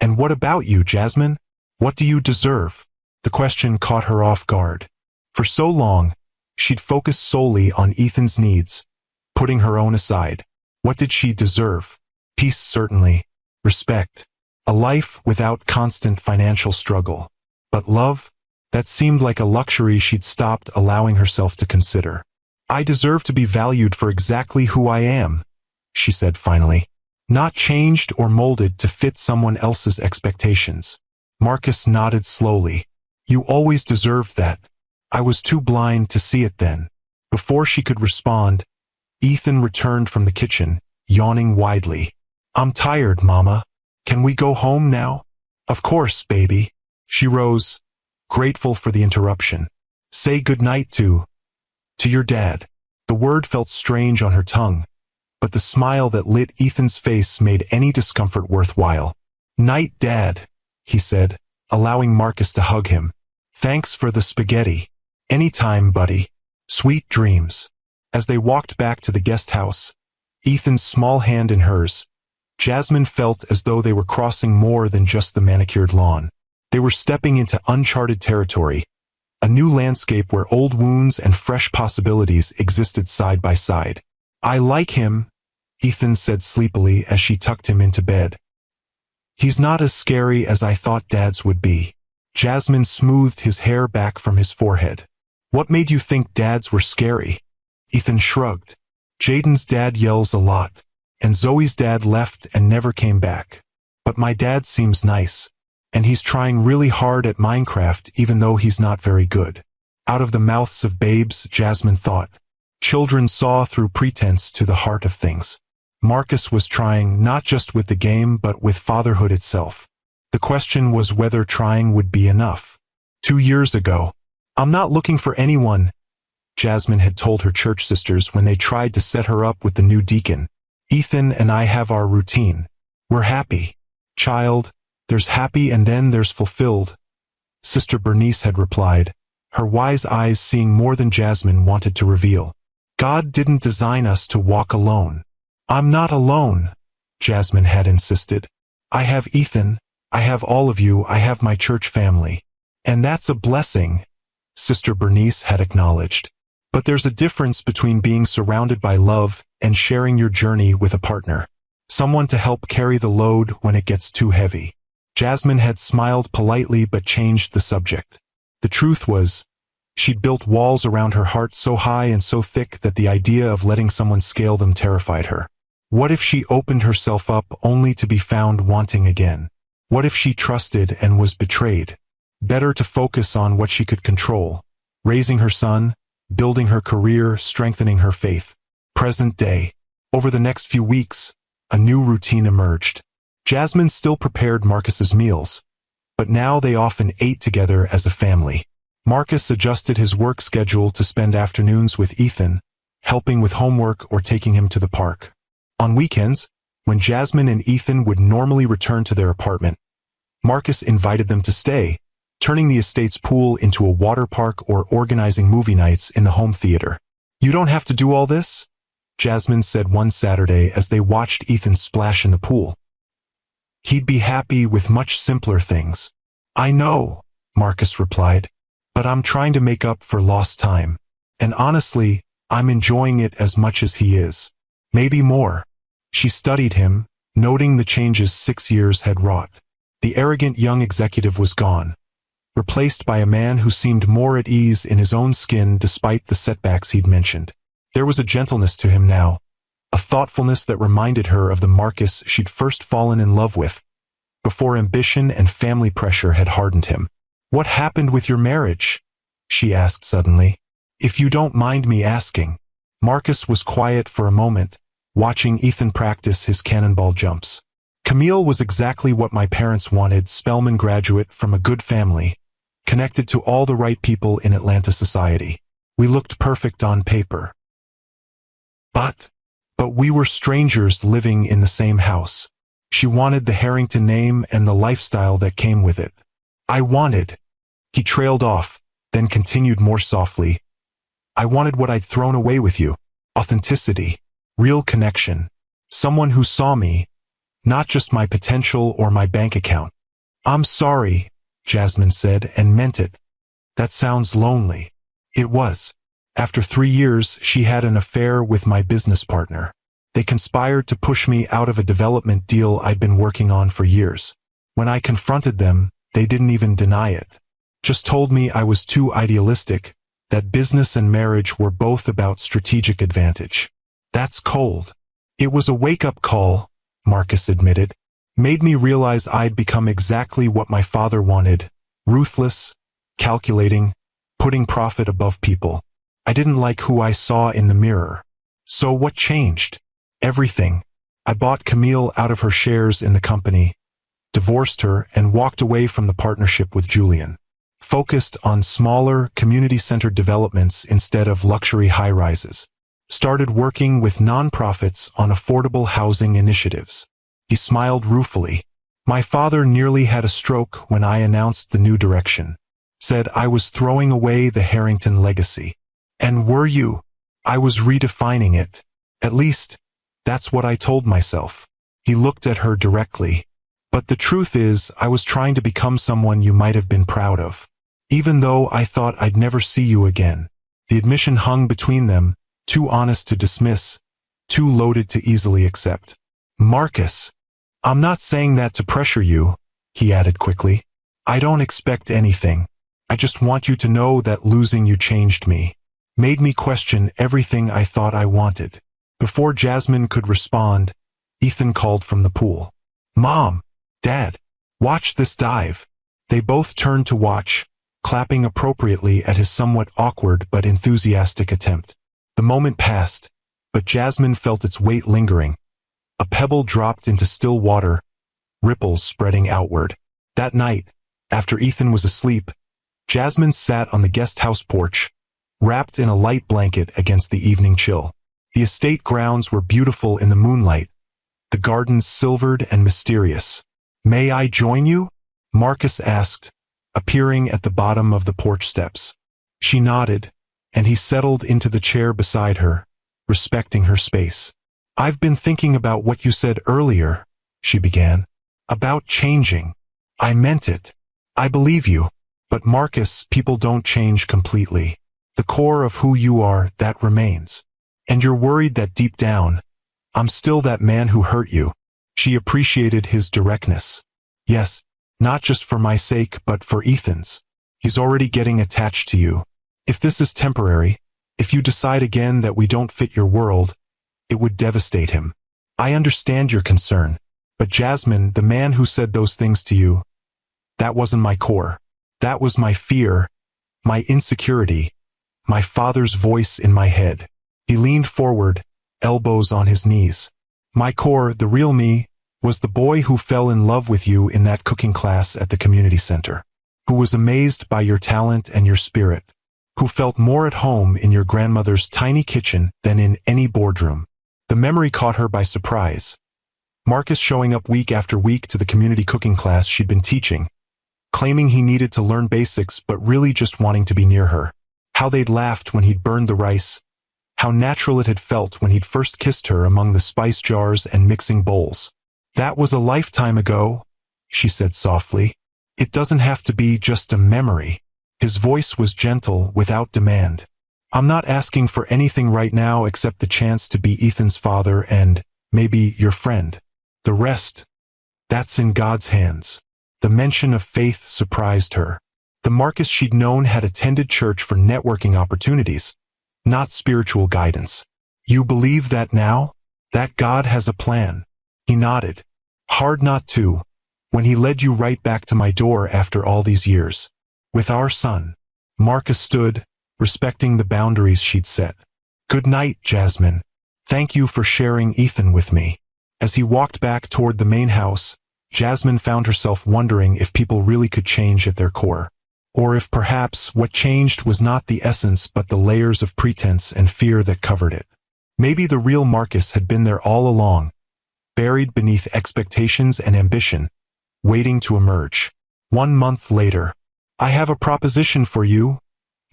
And what about you, Jasmine? What do you deserve? The question caught her off guard. For so long, she'd focused solely on Ethan's needs, putting her own aside. What did she deserve? Peace, certainly. Respect. A life without constant financial struggle. But love? That seemed like a luxury she'd stopped allowing herself to consider. "I deserve to be valued for exactly who I am," she said finally. "Not changed or molded to fit someone else's expectations." Marcus nodded slowly. "You always deserved that. I was too blind to see it then." Before she could respond, Ethan returned from the kitchen, yawning widely. "I'm tired, Mama. Can we go home now?" "Of course, baby." She rose, grateful for the interruption. "Say goodnight to your dad." The word felt strange on her tongue, but the smile that lit Ethan's face made any discomfort worthwhile. "Night, Dad," he said, allowing Marcus to hug him. "Thanks for the spaghetti." "Anytime, buddy. Sweet dreams." As they walked back to the guest house, Ethan's small hand in hers, Jasmine felt as though they were crossing more than just the manicured lawn. They were stepping into uncharted territory, a new landscape where old wounds and fresh possibilities existed side by side. "I like him," Ethan said sleepily as she tucked him into bed. "He's not as scary as I thought dads would be." Jasmine smoothed his hair back from his forehead. "What made you think dads were scary?" Ethan shrugged. "Jaden's dad yells a lot, and Zoe's dad left and never came back. But my dad seems nice, and he's trying really hard at Minecraft even though he's not very good." Out of the mouths of babes, Jasmine thought. Children saw through pretense to the heart of things. Marcus was trying not just with the game but with fatherhood itself. The question was whether trying would be enough. 2 years ago, "I'm not looking for anyone," Jasmine had told her church sisters when they tried to set her up with the new deacon. "Ethan and I have our routine. We're happy." "Child, there's happy and then there's fulfilled," Sister Bernice had replied, her wise eyes seeing more than Jasmine wanted to reveal. "God didn't design us to walk alone." "I'm not alone," Jasmine had insisted. "I have Ethan, I have all of you, I have my church family. And that's a blessing," Sister Bernice had acknowledged. "But there's a difference between being surrounded by love and sharing your journey with a partner. Someone to help carry the load when it gets too heavy." Jasmine had smiled politely but changed the subject. The truth was, she'd built walls around her heart so high and so thick that the idea of letting someone scale them terrified her. What if she opened herself up only to be found wanting again? What if she trusted and was betrayed? Better to focus on what she could control, raising her son, building her career, strengthening her faith. Present day. Over the next few weeks, a new routine emerged. Jasmine still prepared Marcus's meals, but now they often ate together as a family. Marcus adjusted his work schedule to spend afternoons with Ethan, helping with homework or taking him to the park. On weekends, when Jasmine and Ethan would normally return to their apartment, Marcus invited them to stay, turning the estate's pool into a water park or organizing movie nights in the home theater. "You don't have to do all this," Jasmine said one Saturday as they watched Ethan splash in the pool. "He'd be happy with much simpler things." "I know," Marcus replied, "but I'm trying to make up for lost time. And honestly, I'm enjoying it as much as he is. Maybe more." She studied him, noting the changes 6 years had wrought. The arrogant young executive was gone, replaced by a man who seemed more at ease in his own skin despite the setbacks he'd mentioned. There was a gentleness to him now, a thoughtfulness that reminded her of the Marcus she'd first fallen in love with, before ambition and family pressure had hardened him. "What happened with your marriage?" she asked suddenly. "If you don't mind me asking." Marcus was quiet for a moment, watching Ethan practice his cannonball jumps. "Camille was exactly what my parents wanted, Spelman graduate from a good family, connected to all the right people in Atlanta society. We looked perfect on paper. But we were strangers living in the same house. She wanted the Harrington name and the lifestyle that came with it. I wanted," he trailed off, then continued more softly, "I wanted what I'd thrown away with you. Authenticity, real connection, someone who saw me, not just my potential or my bank account." "I'm sorry," Jasmine said, and meant it. "That sounds lonely." It was. After 3 years, she had an affair with my business partner. They conspired to push me out of a development deal I'd been working on for years. When I confronted them, they didn't even deny it. Just told me I was too idealistic, that business and marriage were both about strategic advantage. That's cold. It was a wake-up call, Marcus admitted. Made me realize I'd become exactly what my father wanted, ruthless, calculating, putting profit above people. I didn't like who I saw in the mirror. So what changed? Everything. I bought Camille out of her shares in the company, divorced her, and walked away from the partnership with Julian. Focused on smaller, community-centered developments instead of luxury high-rises. Started working with nonprofits on affordable housing initiatives. He smiled ruefully. My father nearly had a stroke when I announced the new direction. Said I was throwing away the Harrington legacy. And were you? I was redefining it. At least, that's what I told myself. He looked at her directly. But the truth is, I was trying to become someone you might have been proud of. Even though I thought I'd never see you again. The admission hung between them, too honest to dismiss, too loaded to easily accept. Marcus, I'm not saying that to pressure you, he added quickly. I don't expect anything. I just want you to know that losing you changed me. Made me question everything I thought I wanted. Before Jasmine could respond, Ethan called from the pool. Mom, Dad, watch this dive. They both turned to watch, clapping appropriately at his somewhat awkward but enthusiastic attempt. The moment passed, but Jasmine felt its weight lingering. A pebble dropped into still water, ripples spreading outward. That night, after Ethan was asleep, Jasmine sat on the guest house porch, wrapped in a light blanket against the evening chill. The estate grounds were beautiful in the moonlight, the gardens silvered and mysterious. May I join you? Marcus asked, appearing at the bottom of the porch steps. She nodded, and he settled into the chair beside her, respecting her space. I've been thinking about what you said earlier, she began. About changing. I meant it. I believe you. But Marcus, people don't change completely. The core of who you are, that remains. And you're worried that deep down, I'm still that man who hurt you. She appreciated his directness. Yes, not just for my sake, but for Ethan's. He's already getting attached to you. If this is temporary, if you decide again that we don't fit your world, it would devastate him. I understand your concern, but Jasmine, the man who said those things to you, that wasn't my core. That was my fear, my insecurity, my father's voice in my head. He leaned forward, elbows on his knees. My core, the real me, was the boy who fell in love with you in that cooking class at the community center, who was amazed by your talent and your spirit, who felt more at home in your grandmother's tiny kitchen than in any boardroom. The memory caught her by surprise. Marcus showing up week after week to the community cooking class she'd been teaching, claiming he needed to learn basics but really just wanting to be near her. How they'd laughed when he'd burned the rice, how natural it had felt when he'd first kissed her among the spice jars and mixing bowls. That was a lifetime ago, she said softly. It doesn't have to be just a memory. His voice was gentle, without demand. I'm not asking for anything right now except the chance to be Ethan's father and, maybe, your friend. The rest, that's in God's hands. The mention of faith surprised her. The Marcus she'd known had attended church for networking opportunities, not spiritual guidance. You believe that now? That God has a plan? He nodded. Hard not to, when he led you right back to my door after all these years. With our son. Marcus stood, respecting the boundaries she'd set. Good night, Jasmine. Thank you for sharing Ethan with me. As he walked back toward the main house, Jasmine found herself wondering if people really could change at their core. Or if perhaps what changed was not the essence but the layers of pretense and fear that covered it. Maybe the real Marcus had been there all along, buried beneath expectations and ambition, waiting to emerge. 1 month later. I have a proposition for you,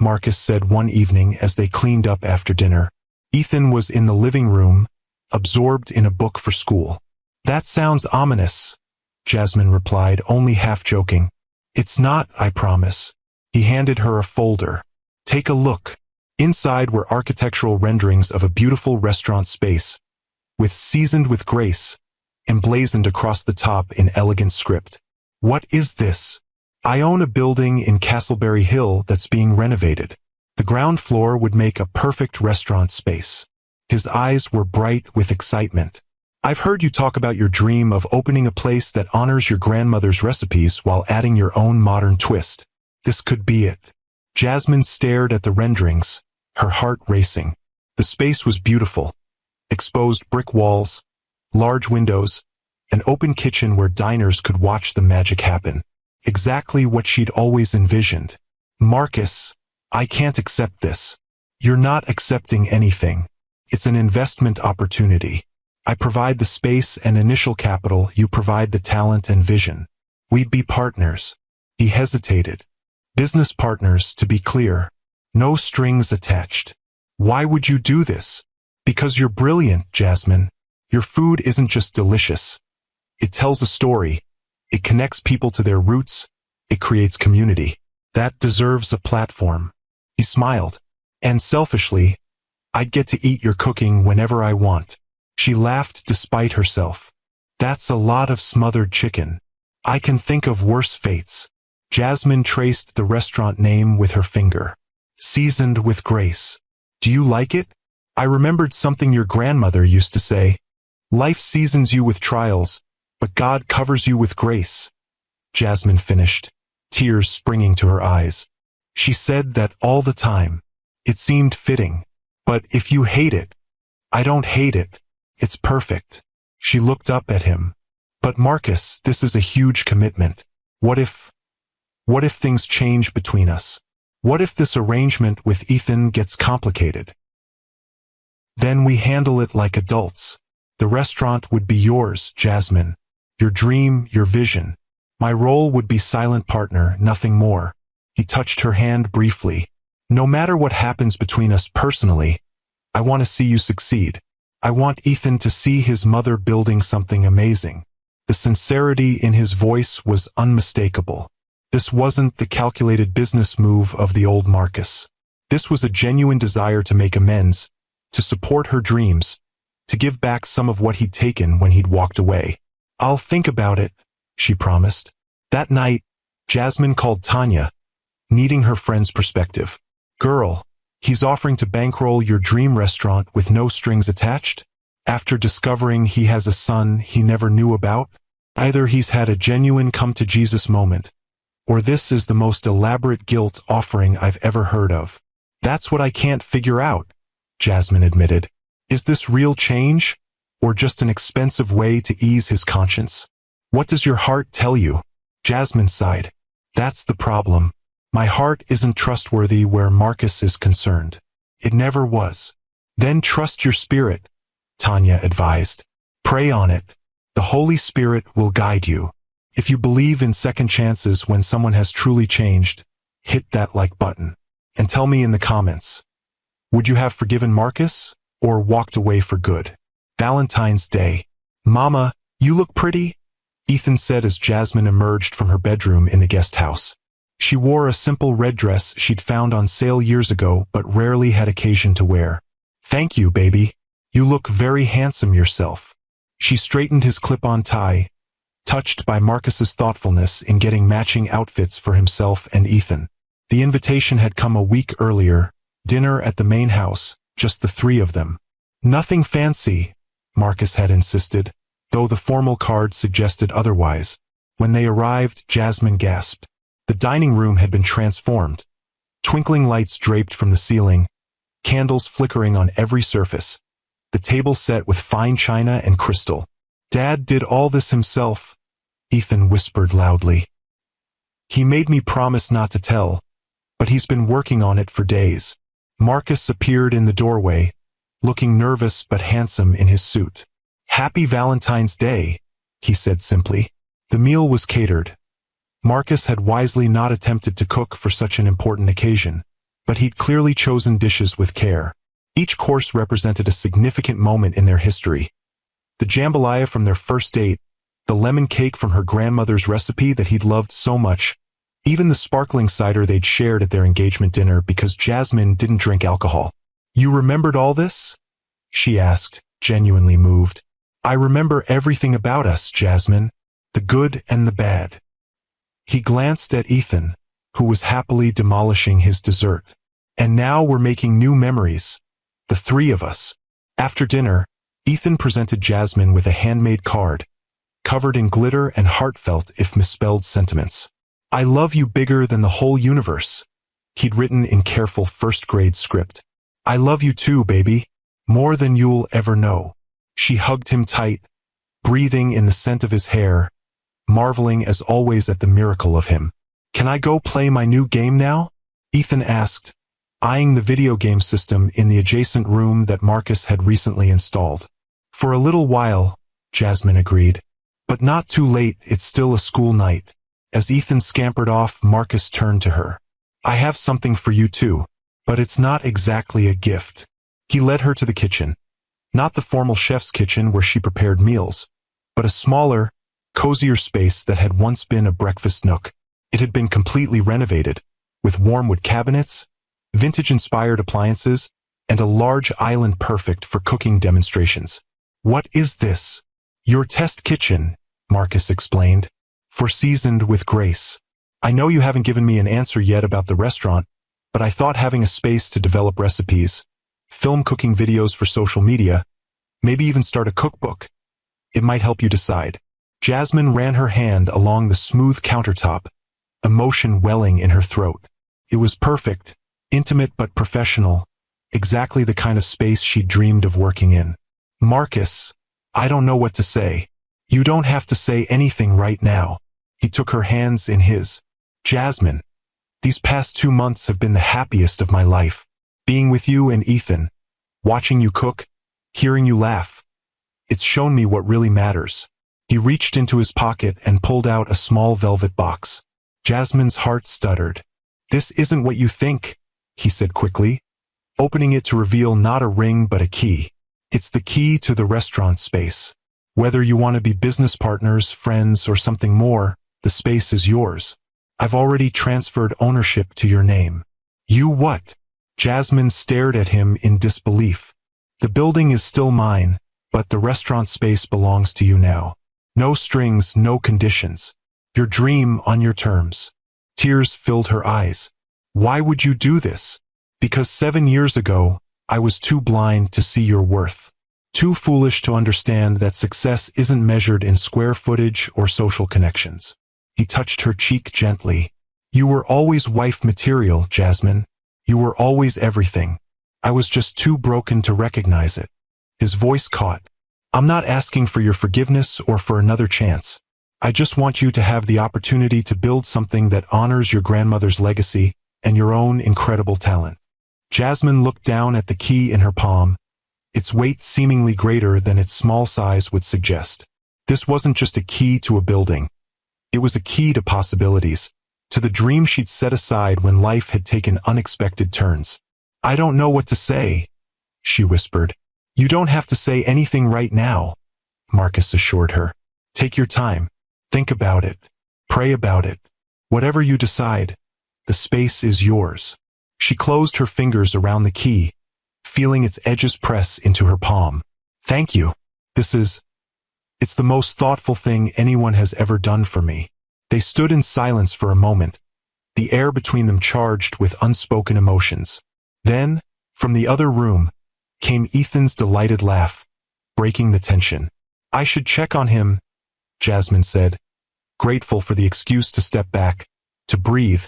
Marcus said one evening as they cleaned up after dinner. Ethan was in the living room, absorbed in a book for school. That sounds ominous, Jasmine replied, only half joking. It's not, I promise. He handed her a folder. Take a look. Inside were architectural renderings of a beautiful restaurant space, with seasoned with grace, emblazoned across the top in elegant script. What is this? I own a building in Castleberry Hill that's being renovated. The ground floor would make a perfect restaurant space. His eyes were bright with excitement. I've heard you talk about your dream of opening a place that honors your grandmother's recipes while adding your own modern twist. This could be it. Jasmine stared at the renderings, her heart racing. The space was beautiful. Exposed brick walls, large windows, an open kitchen where diners could watch the magic happen. Exactly what she'd always envisioned. Marcus, I can't accept this. You're not accepting anything. It's an investment opportunity. I provide the space and initial capital, you provide the talent and vision. We'd be partners. He hesitated. Business partners, to be clear. No strings attached. Why would you do this? Because you're brilliant, Jasmine. Your food isn't just delicious. It tells a story. It connects people to their roots. It creates community. That deserves a platform. He smiled. And selfishly, I'd get to eat your cooking whenever I want. She laughed despite herself. That's a lot of smothered chicken. I can think of worse fates. Jasmine traced the restaurant name with her finger. Seasoned with grace. Do you like it? I remembered something your grandmother used to say. Life seasons you with trials, but God covers you with grace. Jasmine finished, tears springing to her eyes. She said that all the time. It seemed fitting. But if you hate it, I don't hate it. It's perfect. She looked up at him. But Marcus, this is a huge commitment. What if things change between us? What if this arrangement with Ethan gets complicated? Then we handle it like adults. The restaurant would be yours, Jasmine. Your dream, your vision. My role would be silent partner, nothing more. He touched her hand briefly. No matter what happens between us personally, I want to see you succeed. I want Ethan to see his mother building something amazing. The sincerity in his voice was unmistakable. This wasn't the calculated business move of the old Marcus. This was a genuine desire to make amends, to support her dreams, to give back some of what he'd taken when he'd walked away. I'll think about it, she promised. That night, Jasmine called Tanya, needing her friend's perspective. Girl, he's offering to bankroll your dream restaurant with no strings attached? After discovering he has a son he never knew about? Either he's had a genuine come-to-Jesus moment, or this is the most elaborate guilt offering I've ever heard of. That's what I can't figure out, Jasmine admitted. Is this real change, or just an expensive way to ease his conscience? What does your heart tell you? Jasmine sighed. That's the problem. My heart isn't trustworthy where Marcus is concerned. It never was. Then trust your spirit, Tanya advised. Pray on it. The Holy Spirit will guide you. If you believe in second chances when someone has truly changed, hit that like button. And tell me in the comments. Would you have forgiven Marcus, or walked away for good? Valentine's Day. Mama, you look pretty, Ethan said as Jasmine emerged from her bedroom in the guest house. She wore a simple red dress she'd found on sale years ago but rarely had occasion to wear. Thank you, baby. You look very handsome yourself. She straightened his clip-on tie, touched by Marcus's thoughtfulness in getting matching outfits for himself and Ethan. The invitation had come a week earlier, dinner at the main house, just the three of them. Nothing fancy, Marcus had insisted, though the formal card suggested otherwise. When they arrived, Jasmine gasped. The dining room had been transformed. Twinkling lights draped from the ceiling, candles flickering on every surface, the table set with fine china and crystal. Dad did all this himself, Ethan whispered loudly. He made me promise not to tell, but he's been working on it for days. Marcus appeared in the doorway, looking nervous but handsome in his suit. Happy Valentine's Day, he said simply. The meal was catered. Marcus had wisely not attempted to cook for such an important occasion, but he'd clearly chosen dishes with care. Each course represented a significant moment in their history. The jambalaya from their first date, the lemon cake from her grandmother's recipe that he'd loved so much, even the sparkling cider they'd shared at their engagement dinner because Jasmine didn't drink alcohol. You remembered all this? She asked, genuinely moved. I remember everything about us, Jasmine, the good and the bad. He glanced at Ethan, who was happily demolishing his dessert. And now we're making new memories. The three of us. After dinner, Ethan presented Jasmine with a handmade card, covered in glitter and heartfelt if misspelled sentiments. I love you bigger than the whole universe, he'd written in careful first-grade script. I love you too, baby. More than you'll ever know. She hugged him tight, breathing in the scent of his hair, marveling as always at the miracle of him. Can I go play my new game now? Ethan asked, eyeing the video game system in the adjacent room that Marcus had recently installed. For a little while, Jasmine agreed. But not too late, it's still a school night. As Ethan scampered off, Marcus turned to her. I have something for you too, but it's not exactly a gift. He led her to the kitchen. Not the formal chef's kitchen where she prepared meals, but a smaller, cozier space that had once been a breakfast nook. It had been completely renovated, with warm wood cabinets, vintage-inspired appliances, and a large island perfect for cooking demonstrations. What is this? Your test kitchen, Marcus explained, for seasoned with grace. I know you haven't given me an answer yet about the restaurant, but I thought having a space to develop recipes, film cooking videos for social media, maybe even start a cookbook. It might help you decide. Jasmine ran her hand along the smooth countertop, emotion welling in her throat. It was perfect, intimate but professional, exactly the kind of space she dreamed of working in. Marcus, I don't know what to say. You don't have to say anything right now. He took her hands in his. Jasmine, these past 2 months have been the happiest of my life. Being with you and Ethan, watching you cook, hearing you laugh. It's shown me what really matters. He reached into his pocket and pulled out a small velvet box. Jasmine's heart stuttered. This isn't what you think, he said quickly, opening it to reveal not a ring but a key. It's the key to the restaurant space. Whether you want to be business partners, friends, or something more, the space is yours. I've already transferred ownership to your name. You what? Jasmine stared at him in disbelief. The building is still mine, but the restaurant space belongs to you now. No strings, no conditions. Your dream on your terms. Tears filled her eyes. Why would you do this? Because 7 years ago, I was too blind to see your worth. Too foolish to understand that success isn't measured in square footage or social connections. He touched her cheek gently. You were always wife material, Jasmine. You were always everything. I was just too broken to recognize it. His voice caught. I'm not asking for your forgiveness or for another chance. I just want you to have the opportunity to build something that honors your grandmother's legacy and your own incredible talent. Jasmine looked down at the key in her palm, its weight seemingly greater than its small size would suggest. This wasn't just a key to a building. It was a key to possibilities, to the dream she'd set aside when life had taken unexpected turns. I don't know what to say, she whispered. You don't have to say anything right now, Marcus assured her. Take your time. Think about it. Pray about it. Whatever you decide, the space is yours. She closed her fingers around the key, feeling its edges press into her palm. Thank you. It's the most thoughtful thing anyone has ever done for me. They stood in silence for a moment, the air between them charged with unspoken emotions. Then, from the other room, came Ethan's delighted laugh, breaking the tension. I should check on him, Jasmine said, grateful for the excuse to step back, to breathe,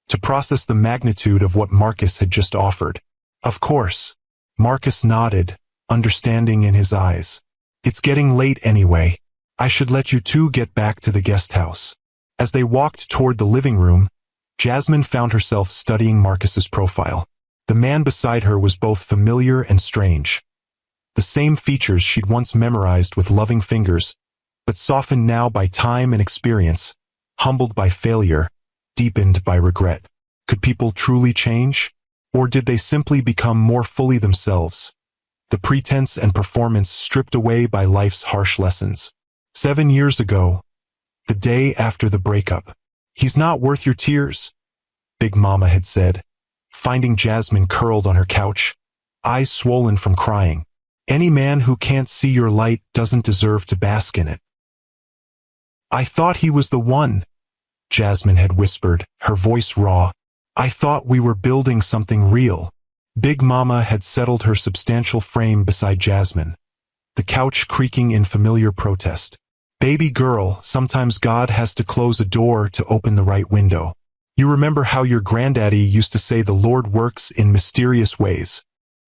to process the magnitude of what Marcus had just offered. Of course. Marcus nodded, understanding in his eyes. It's getting late anyway. I should let you two get back to the guest house. As they walked toward the living room, Jasmine found herself studying Marcus's profile. The man beside her was both familiar and strange. The same features she'd once memorized with loving fingers, but softened now by time and experience, humbled by failure, deepened by regret. Could people truly change? Or did they simply become more fully themselves? The pretense and performance stripped away by life's harsh lessons. 7 years ago, the day after the breakup. He's not worth your tears, Big Mama had said, finding Jasmine curled on her couch, eyes swollen from crying. Any man who can't see your light doesn't deserve to bask in it. I thought he was the one, Jasmine had whispered, her voice raw. "I thought we were building something real." Big Mama had settled her substantial frame beside Jasmine, the couch creaking in familiar protest. "Baby girl, sometimes God has to close a door to open the right window. You remember how your granddaddy used to say the Lord works in mysterious ways?"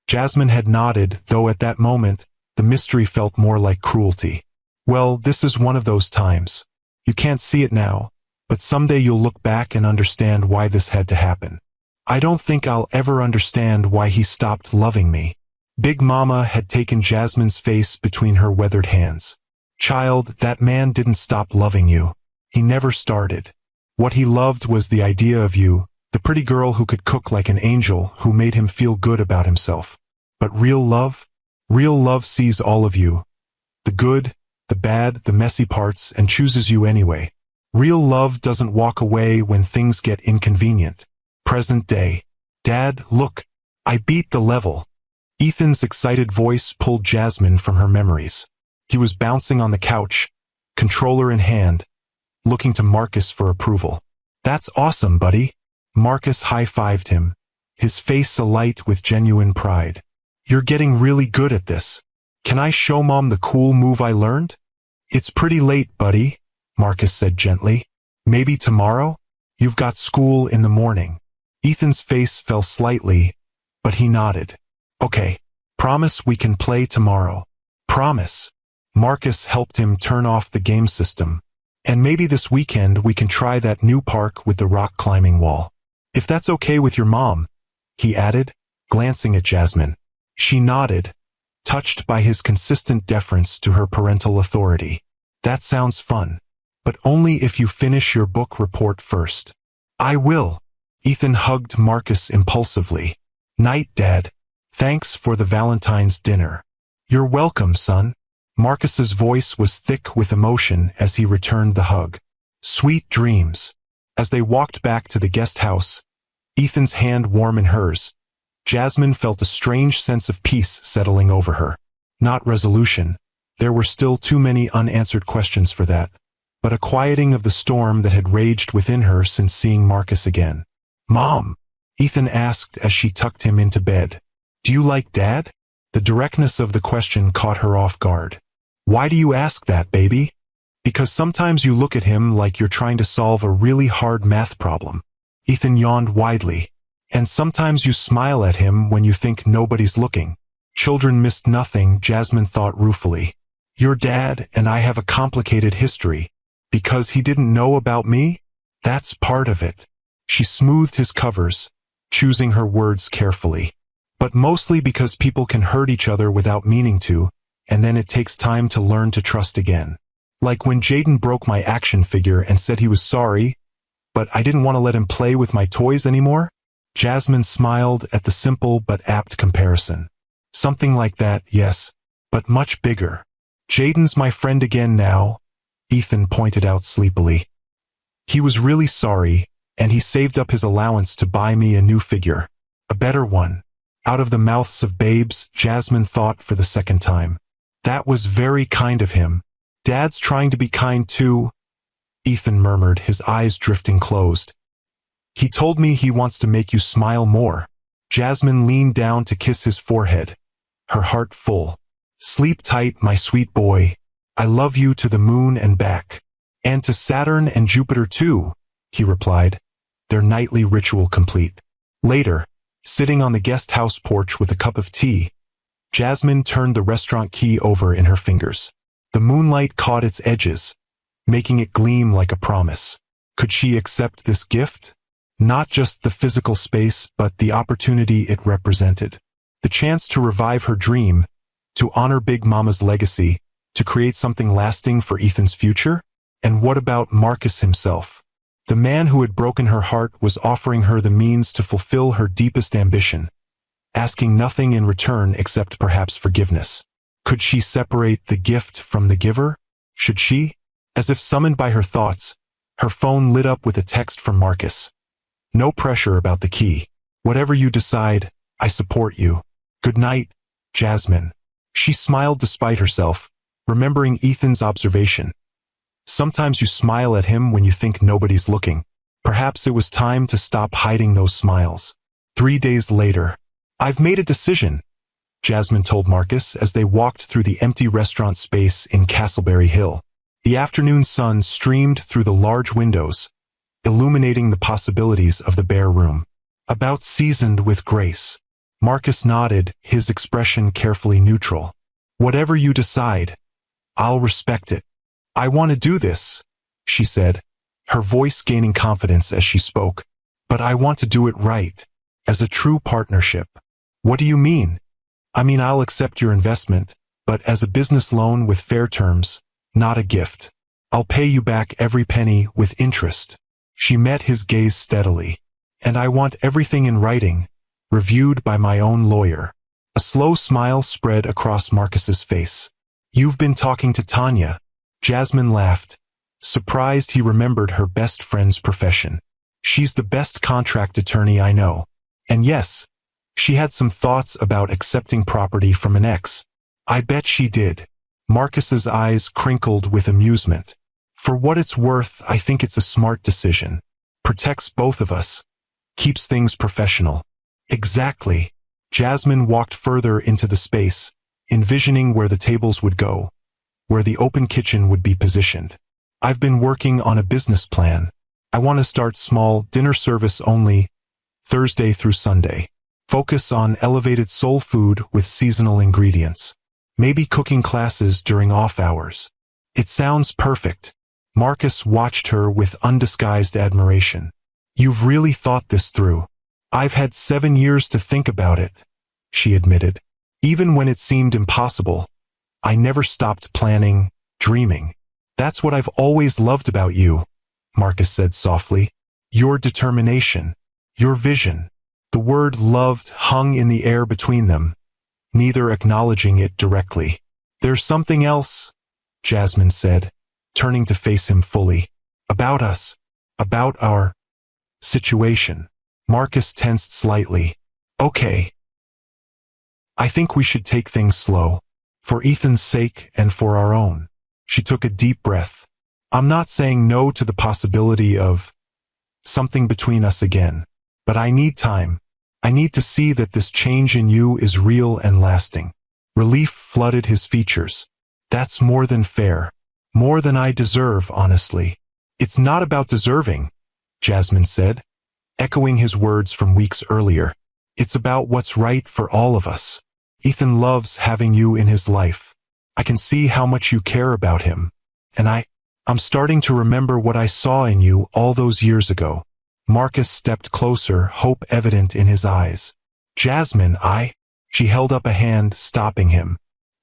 Jasmine had nodded, though at that moment, the mystery felt more like cruelty. "Well, this is one of those times. You can't see it now, but someday you'll look back and understand why this had to happen. I don't think I'll ever understand why he stopped loving me." Big Mama had taken Jasmine's face between her weathered hands. "Child, that man didn't stop loving you. He never started. What he loved was the idea of you, the pretty girl who could cook like an angel, who made him feel good about himself. But real love? Real love sees all of you. The good, the bad, the messy parts, and chooses you anyway. Real love doesn't walk away when things get inconvenient." Present day. "Dad, look. I beat the level." Ethan's excited voice pulled Jasmine from her memories. He was bouncing on the couch, controller in hand, looking to Marcus for approval. "That's awesome, buddy." Marcus high-fived him, his face alight with genuine pride. "You're getting really good at this. Can I show Mom the cool move I learned?" "It's pretty late, buddy," Marcus said gently. "Maybe tomorrow? You've got school in the morning." Ethan's face fell slightly, but he nodded. "Okay. Promise we can play tomorrow." "Promise." Marcus helped him turn off the game system. "And maybe this weekend we can try that new park with the rock climbing wall. If that's okay with your mom," he added, glancing at Jasmine. She nodded, touched by his consistent deference to her parental authority. "That sounds fun. But only if you finish your book report first." "I will." Ethan hugged Marcus impulsively. "Night, Dad. Thanks for the Valentine's dinner." "You're welcome, son." Marcus's voice was thick with emotion as he returned the hug. "Sweet dreams." As they walked back to the guest house, Ethan's hand warm in hers, Jasmine felt a strange sense of peace settling over her. Not resolution. There were still too many unanswered questions for that, but a quieting of the storm that had raged within her since seeing Marcus again. "Mom," Ethan asked as she tucked him into bed, "do you like Dad?" The directness of the question caught her off guard. "Why do you ask that, baby?" "Because sometimes you look at him like you're trying to solve a really hard math problem." Ethan yawned widely. "And sometimes you smile at him when you think nobody's looking." Children missed nothing, Jasmine thought ruefully. "Your dad and I have a complicated history. Because he didn't know about me? That's part of it." She smoothed his covers, choosing her words carefully. "But mostly because people can hurt each other without meaning to, and then it takes time to learn to trust again. Like when Jaden broke my action figure and said he was sorry, but I didn't want to let him play with my toys anymore." Jasmine smiled at the simple but apt comparison. "Something like that, yes, but much bigger. Jaden's my friend again now," Ethan pointed out sleepily. "He was really sorry, and he saved up his allowance to buy me a new figure. A better one." Out of the mouths of babes, Jasmine thought for the second time. "That was very kind of him. Dad's trying to be kind too," Ethan murmured, his eyes drifting closed. "He told me he wants to make you smile more." Jasmine leaned down to kiss his forehead, her heart full. "Sleep tight, my sweet boy. I love you to the moon and back. And to Saturn and Jupiter too," he replied, their nightly ritual complete. Later, sitting on the guest house porch with a cup of tea, Jasmine turned the restaurant key over in her fingers. The moonlight caught its edges, making it gleam like a promise. Could she accept this gift? Not just the physical space, but the opportunity it represented. The chance to revive her dream, to honor Big Mama's legacy, to create something lasting for Ethan's future? And what about Marcus himself? The man who had broken her heart was offering her the means to fulfill her deepest ambition, asking nothing in return except perhaps forgiveness. Could she separate the gift from the giver? Should she? As if summoned by her thoughts, her phone lit up with a text from Marcus. "No pressure about the key. Whatever you decide, I support you. Good night, Jasmine." She smiled despite herself, remembering Ethan's observation. Sometimes you smile at him when you think nobody's looking. Perhaps it was time to stop hiding those smiles. 3 days later. I've made a decision, Jasmine told Marcus as they walked through the empty restaurant space in Castleberry Hill. The afternoon sun streamed through the large windows, illuminating the possibilities of the bare room. About seasoned with grace. Marcus nodded, his expression carefully neutral. Whatever you decide, I'll respect it. I want to do this, she said, her voice gaining confidence as she spoke. But I want to do it right, as a true partnership. What do you mean? I mean, I'll accept your investment, but as a business loan with fair terms, not a gift. I'll pay you back every penny with interest. She met his gaze steadily. And I want everything in writing, reviewed by my own lawyer. A slow smile spread across Marcus's face. You've been talking to Tanya. Jasmine laughed, surprised he remembered her best friend's profession. She's the best contract attorney I know. And yes, she had some thoughts about accepting property from an ex. I bet she did. Marcus's eyes crinkled with amusement. For what it's worth, I think it's a smart decision. Protects both of us. Keeps things professional. Exactly. Jasmine walked further into the space, envisioning where the tables would go, where the open kitchen would be positioned. I've been working on a business plan. I want to start small, dinner service only, Thursday through Sunday. Focus on elevated soul food with seasonal ingredients. Maybe cooking classes during off hours. It sounds perfect. Marcus watched her with undisguised admiration. You've really thought this through. I've had 7 years to think about it, she admitted. Even when it seemed impossible, I never stopped planning, dreaming. That's what I've always loved about you, Marcus said softly. Your determination, your vision. The word loved hung in the air between them, neither acknowledging it directly. There's something else, Jasmine said, turning to face him fully. About us, about our situation. Marcus tensed slightly. Okay. I think we should take things slow. For Ethan's sake and for our own. She took a deep breath. I'm not saying no to the possibility of something between us again. But I need time. I need to see that this change in you is real and lasting. Relief flooded his features. That's more than fair. More than I deserve, honestly. It's not about deserving, Jasmine said, echoing his words from weeks earlier. It's about what's right for all of us. Ethan loves having you in his life. I can see how much you care about him. And I'm starting to remember what I saw in you all those years ago. Marcus stepped closer, hope evident in his eyes. Jasmine, She held up a hand, stopping him.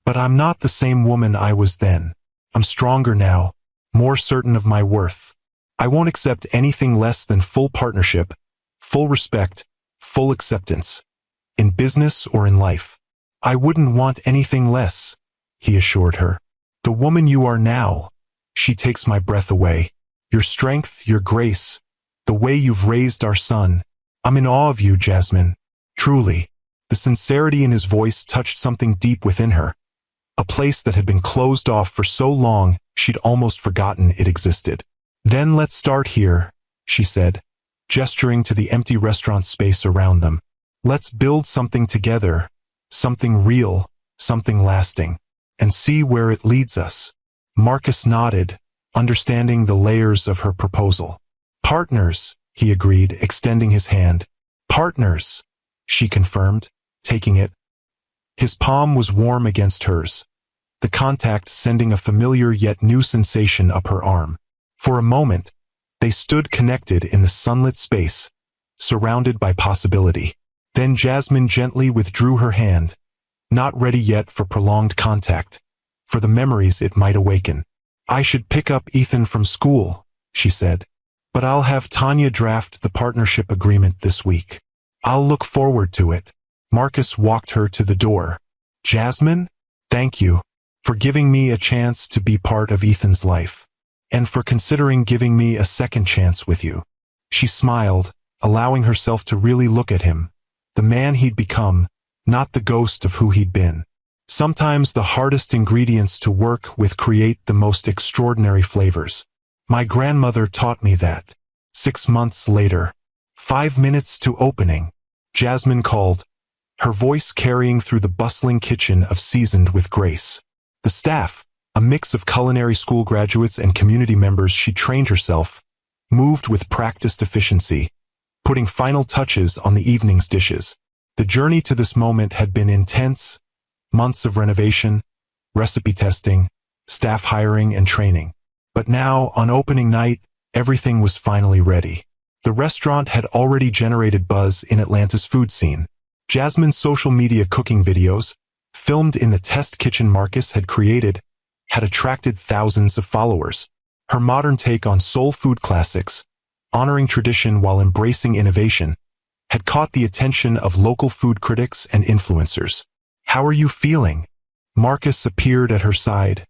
But I'm not the same woman I was then. I'm stronger now, more certain of my worth. I won't accept anything less than full partnership, full respect, full acceptance. In business or in life. I wouldn't want anything less, he assured her. The woman you are now, she takes my breath away. Your strength, your grace, the way you've raised our son. I'm in awe of you, Jasmine. Truly. The sincerity in his voice touched something deep within her. A place that had been closed off for so long, she'd almost forgotten it existed. Then let's start here, she said, gesturing to the empty restaurant space around them. Let's build something together, something real, something lasting, and see where it leads us. Marcus nodded, understanding the layers of her proposal. Partners, he agreed, extending his hand. Partners, she confirmed, taking it. His palm was warm against hers, the contact sending a familiar yet new sensation up her arm. For a moment, they stood connected in the sunlit space, surrounded by possibility. Then Jasmine gently withdrew her hand, not ready yet for prolonged contact, for the memories it might awaken. I should pick up Ethan from school, she said. But I'll have Tanya draft the partnership agreement this week. I'll look forward to it. Marcus walked her to the door. Jasmine, thank you for giving me a chance to be part of Ethan's life, and for considering giving me a second chance with you. She smiled, allowing herself to really look at him, the man he'd become, not the ghost of who he'd been. Sometimes the hardest ingredients to work with create the most extraordinary flavors. My grandmother taught me that. 6 months later, 5 minutes to opening, Jasmine called, her voice carrying through the bustling kitchen of Seasoned with Grace. The staff, a mix of culinary school graduates and community members she trained herself, moved with practiced efficiency, putting final touches on the evening's dishes. The journey to this moment had been intense, months of renovation, recipe testing, staff hiring and training. But now, on opening night, everything was finally ready. The restaurant had already generated buzz in Atlanta's food scene. Jasmine's social media cooking videos, filmed in the test kitchen Marcus had created, had attracted thousands of followers. Her modern take on soul food classics, honoring tradition while embracing innovation, had caught the attention of local food critics and influencers. "How are you feeling?" Marcus appeared at her side,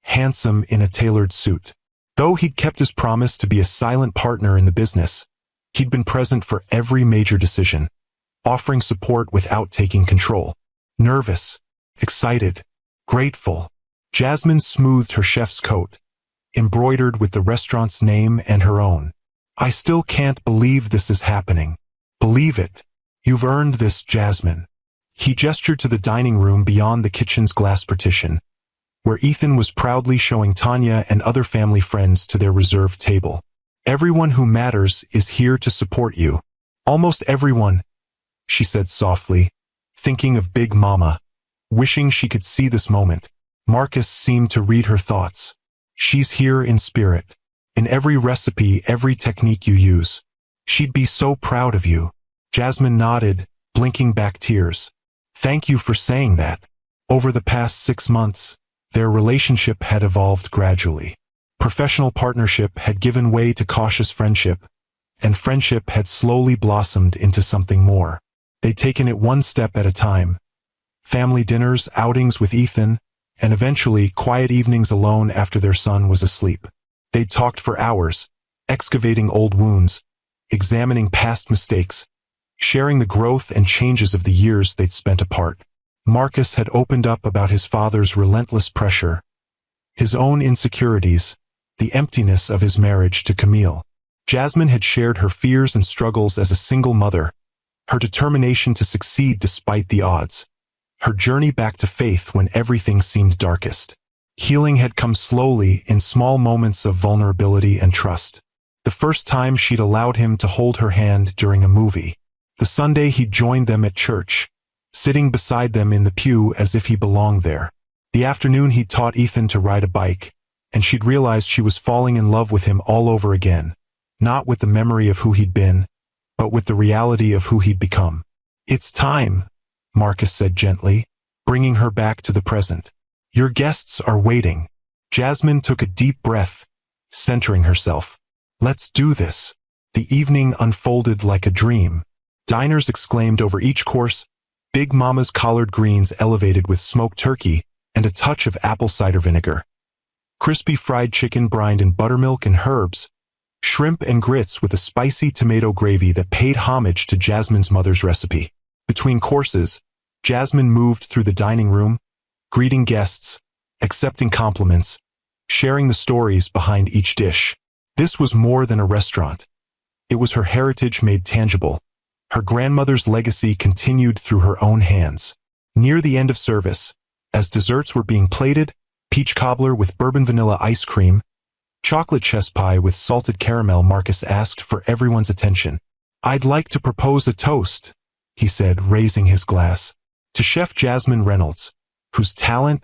handsome in a tailored suit. Though he'd kept his promise to be a silent partner in the business, he'd been present for every major decision, offering support without taking control. Nervous, excited, grateful, Jasmine smoothed her chef's coat, embroidered with the restaurant's name and her own. "I still can't believe this is happening." "Believe it. You've earned this, Jasmine." He gestured to the dining room beyond the kitchen's glass partition, where Ethan was proudly showing Tanya and other family friends to their reserved table. "Everyone who matters is here to support you." "Almost everyone," she said softly, thinking of Big Mama, wishing she could see this moment. Marcus seemed to read her thoughts. "She's here in spirit. In every recipe, every technique you use. She'd be so proud of you." Jasmine nodded, blinking back tears. "Thank you for saying that." Over the past 6 months, their relationship had evolved gradually. Professional partnership had given way to cautious friendship, and friendship had slowly blossomed into something more. They'd taken it one step at a time. Family dinners, outings with Ethan, and eventually quiet evenings alone after their son was asleep. They'd talked for hours, excavating old wounds, examining past mistakes, sharing the growth and changes of the years they'd spent apart. Marcus had opened up about his father's relentless pressure, his own insecurities, the emptiness of his marriage to Camille. Jasmine had shared her fears and struggles as a single mother, her determination to succeed despite the odds, her journey back to faith when everything seemed darkest. Healing had come slowly in small moments of vulnerability and trust. The first time she'd allowed him to hold her hand during a movie. The Sunday he'd joined them at church, sitting beside them in the pew as if he belonged there. The afternoon he'd taught Ethan to ride a bike, and she'd realized she was falling in love with him all over again, not with the memory of who he'd been, but with the reality of who he'd become. "It's time," Marcus said gently, bringing her back to the present. "Your guests are waiting." Jasmine took a deep breath, centering herself. "Let's do this." The evening unfolded like a dream. Diners exclaimed over each course, Big Mama's collard greens elevated with smoked turkey and a touch of apple cider vinegar, crispy fried chicken brined in buttermilk and herbs, shrimp and grits with a spicy tomato gravy that paid homage to Jasmine's mother's recipe. Between courses, Jasmine moved through the dining room, greeting guests, accepting compliments, sharing the stories behind each dish. This was more than a restaurant. It was her heritage made tangible. Her grandmother's legacy continued through her own hands. Near the end of service, as desserts were being plated, peach cobbler with bourbon vanilla ice cream, chocolate chess pie with salted caramel, Marcus asked for everyone's attention. "I'd like to propose a toast," he said, raising his glass, "to Chef Jasmine Reynolds, whose talent,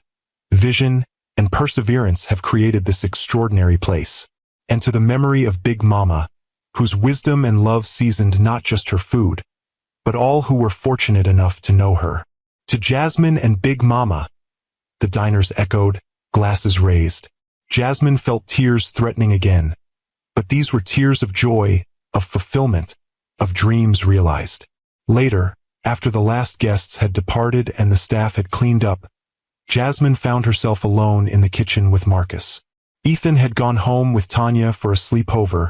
vision, and perseverance have created this extraordinary place, and to the memory of Big Mama, whose wisdom and love seasoned not just her food, but all who were fortunate enough to know her." "To Jasmine and Big Mama," the diners echoed, glasses raised. Jasmine felt tears threatening again, but these were tears of joy, of fulfillment, of dreams realized. Later, after the last guests had departed and the staff had cleaned up, Jasmine found herself alone in the kitchen with Marcus. Ethan had gone home with Tanya for a sleepover,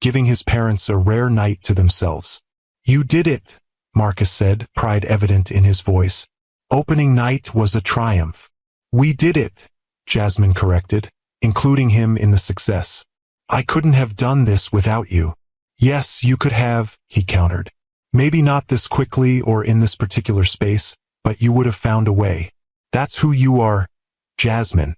giving his parents a rare night to themselves. "You did it," Marcus said, pride evident in his voice. Opening night was a triumph. We did it, Jasmine corrected, including him in the success. I couldn't have done this without you. Yes, you could have, he countered. Maybe not this quickly or in this particular space, but you would have found a way. That's who you are, Jasmine.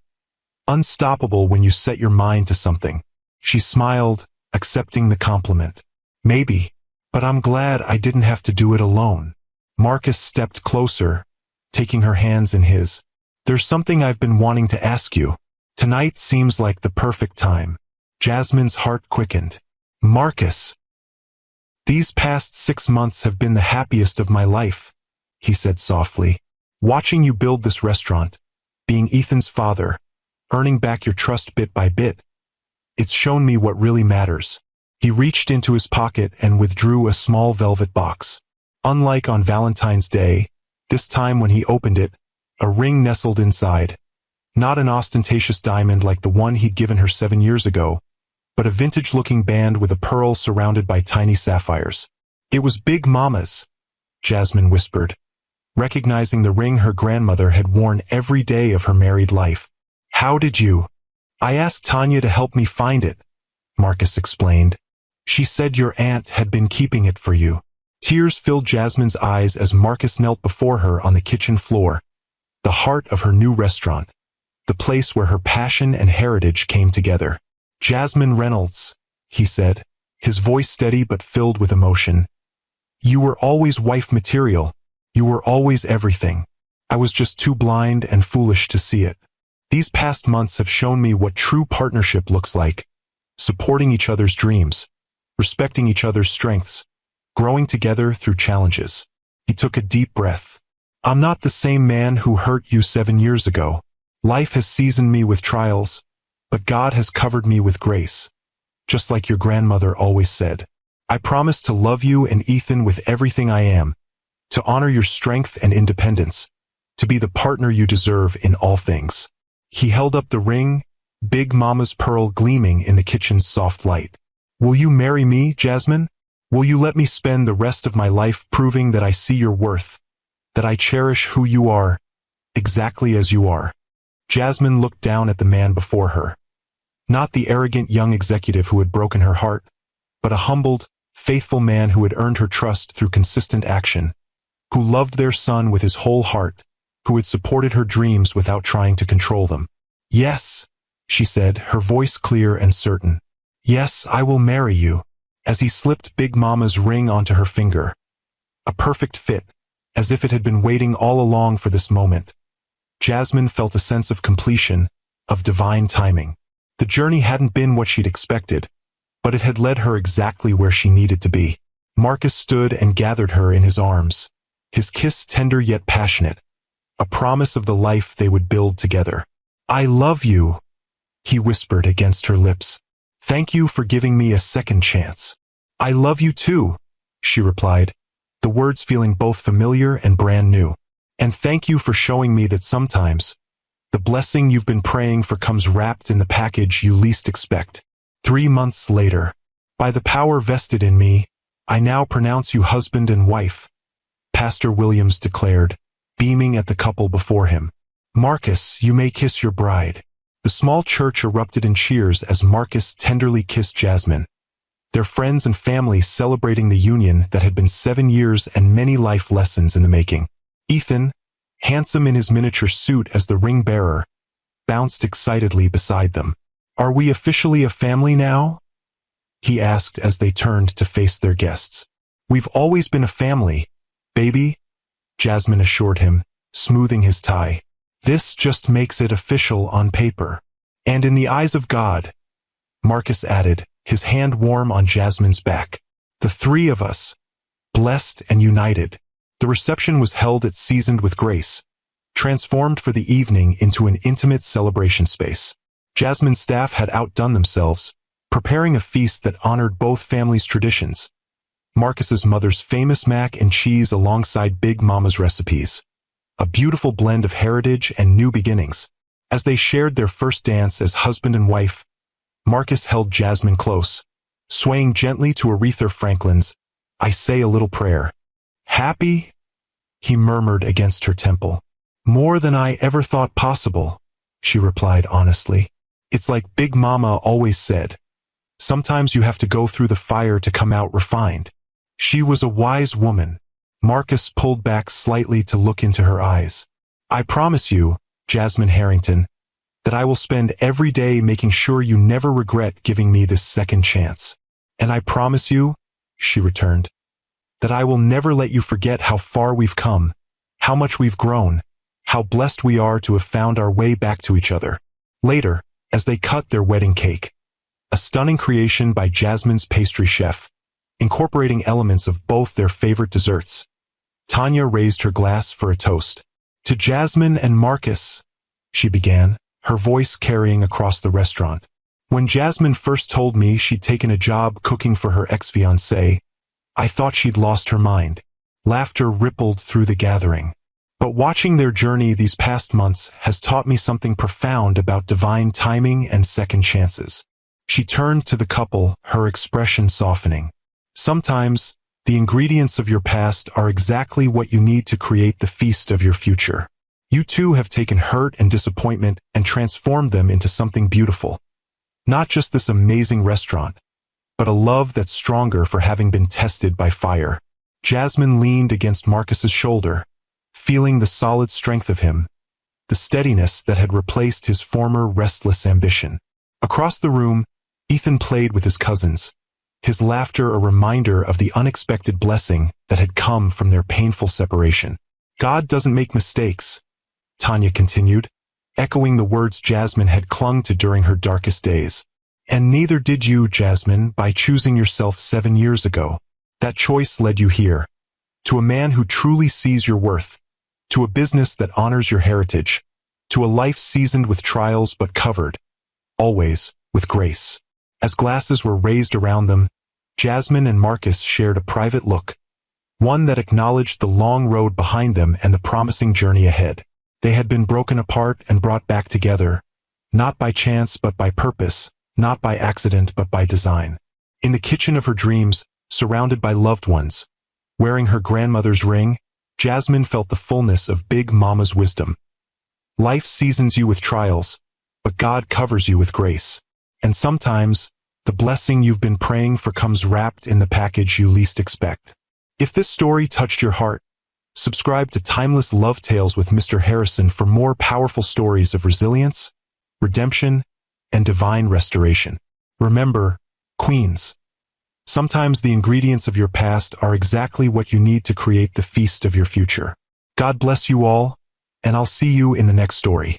Unstoppable when you set your mind to something. She smiled, accepting the compliment. Maybe, but I'm glad I didn't have to do it alone. Marcus stepped closer, taking her hands in his. There's something I've been wanting to ask you. Tonight seems like the perfect time. Jasmine's heart quickened. Marcus. These past 6 months have been the happiest of my life, he said softly. Watching you build this restaurant, being Ethan's father, earning back your trust bit by bit. It's shown me what really matters. He reached into his pocket and withdrew a small velvet box. Unlike on Valentine's Day, this time when he opened it, a ring nestled inside. Not an ostentatious diamond like the one he'd given her 7 years ago, but a vintage-looking band with a pearl surrounded by tiny sapphires. It was Big Mama's, Jasmine whispered, recognizing the ring her grandmother had worn every day of her married life. How did you? I asked Tanya to help me find it, Marcus explained. She said your aunt had been keeping it for you. Tears filled Jasmine's eyes as Marcus knelt before her on the kitchen floor, the heart of her new restaurant, the place where her passion and heritage came together. Jasmine Reynolds, he said, his voice steady but filled with emotion. You were always wife material. You were always everything. I was just too blind and foolish to see it. These past months have shown me what true partnership looks like, supporting each other's dreams, respecting each other's strengths, growing together through challenges. He took a deep breath. I'm not the same man who hurt you 7 years ago. Life has seasoned me with trials, but God has covered me with grace. Just like your grandmother always said. I promise to love you and Ethan with everything I am, to honor your strength and independence, to be the partner you deserve in all things. He held up the ring, Big Mama's pearl gleaming in the kitchen's soft light. Will you marry me, Jasmine? Will you let me spend the rest of my life proving that I see your worth, that I cherish who you are, exactly as you are? Jasmine looked down at the man before her. Not the arrogant young executive who had broken her heart, but a humbled, faithful man who had earned her trust through consistent action, who loved their son with his whole heart, who had supported her dreams without trying to control them. Yes, she said, her voice clear and certain. Yes, I will marry you. As he slipped Big Mama's ring onto her finger. A perfect fit, as if it had been waiting all along for this moment. Jasmine felt a sense of completion, of divine timing. The journey hadn't been what she'd expected, but it had led her exactly where she needed to be. Marcus stood and gathered her in his arms, his kiss tender yet passionate, a promise of the life they would build together. I love you, he whispered against her lips. Thank you for giving me a second chance. I love you too, she replied, the words feeling both familiar and brand new. And thank you for showing me that sometimes, the blessing you've been praying for comes wrapped in the package you least expect. 3 months later, by the power vested in me, I now pronounce you husband and wife, Pastor Williams declared, beaming at the couple before him. Marcus, you may kiss your bride. The small church erupted in cheers as Marcus tenderly kissed Jasmine, their friends and family celebrating the union that had been 7 years and many life lessons in the making. Ethan, handsome in his miniature suit as the ring bearer, bounced excitedly beside them. Are we officially a family now? He asked as they turned to face their guests. We've always been a family, baby, Jasmine assured him, smoothing his tie. This just makes it official on paper. And in the eyes of God, Marcus added, his hand warm on Jasmine's back. The 3 of us, blessed and united. The reception was held at Seasoned with Grace, transformed for the evening into an intimate celebration space. Jasmine's staff had outdone themselves, preparing a feast that honored both families' traditions. Marcus's mother's famous mac and cheese alongside Big Mama's recipes. A beautiful blend of heritage and new beginnings. As they shared their first dance as husband and wife, Marcus held Jasmine close, swaying gently to Aretha Franklin's I Say a Little Prayer. Happy? he murmured against her temple. More than I ever thought possible, she replied honestly. It's like Big Mama always said. Sometimes you have to go through the fire to come out refined. She was a wise woman. Marcus pulled back slightly to look into her eyes. I promise you, Jasmine Harrington, that I will spend every day making sure you never regret giving me this second chance. And I promise you, she returned, that I will never let you forget how far we've come, how much we've grown, how blessed we are to have found our way back to each other. Later, as they cut their wedding cake, a stunning creation by Jasmine's pastry chef, incorporating elements of both their favorite desserts, Tanya raised her glass for a toast. To Jasmine and Marcus, she began, her voice carrying across the restaurant. When Jasmine first told me she'd taken a job cooking for her ex-fiancé, I thought she'd lost her mind. Laughter rippled through the gathering. But watching their journey these past months has taught me something profound about divine timing and second chances. She turned to the couple, her expression softening. Sometimes, the ingredients of your past are exactly what you need to create the feast of your future. You too have taken hurt and disappointment and transformed them into something beautiful. Not just this amazing restaurant, but a love that's stronger for having been tested by fire. Jasmine leaned against Marcus's shoulder, feeling the solid strength of him, the steadiness that had replaced his former restless ambition. Across the room, Ethan played with his cousins, his laughter a reminder of the unexpected blessing that had come from their painful separation. God doesn't make mistakes, Tanya continued, echoing the words Jasmine had clung to during her darkest days. And neither did you, Jasmine, by choosing yourself 7 years ago. That choice led you here, to a man who truly sees your worth, to a business that honors your heritage, to a life seasoned with trials but covered, always, with grace. As glasses were raised around them, Jasmine and Marcus shared a private look, one that acknowledged the long road behind them and the promising journey ahead. They had been broken apart and brought back together, not by chance but by purpose, not by accident but by design. In the kitchen of her dreams, surrounded by loved ones, wearing her grandmother's ring, Jasmine felt the fullness of Big Mama's wisdom. Life seasons you with trials, but God covers you with grace. And sometimes, the blessing you've been praying for comes wrapped in the package you least expect. If this story touched your heart, subscribe to Timeless Love Tales with Mr. Harrison for more powerful stories of resilience, redemption, and divine restoration. Remember, Queens, sometimes the ingredients of your past are exactly what you need to create the feast of your future. God bless you all, and I'll see you in the next story.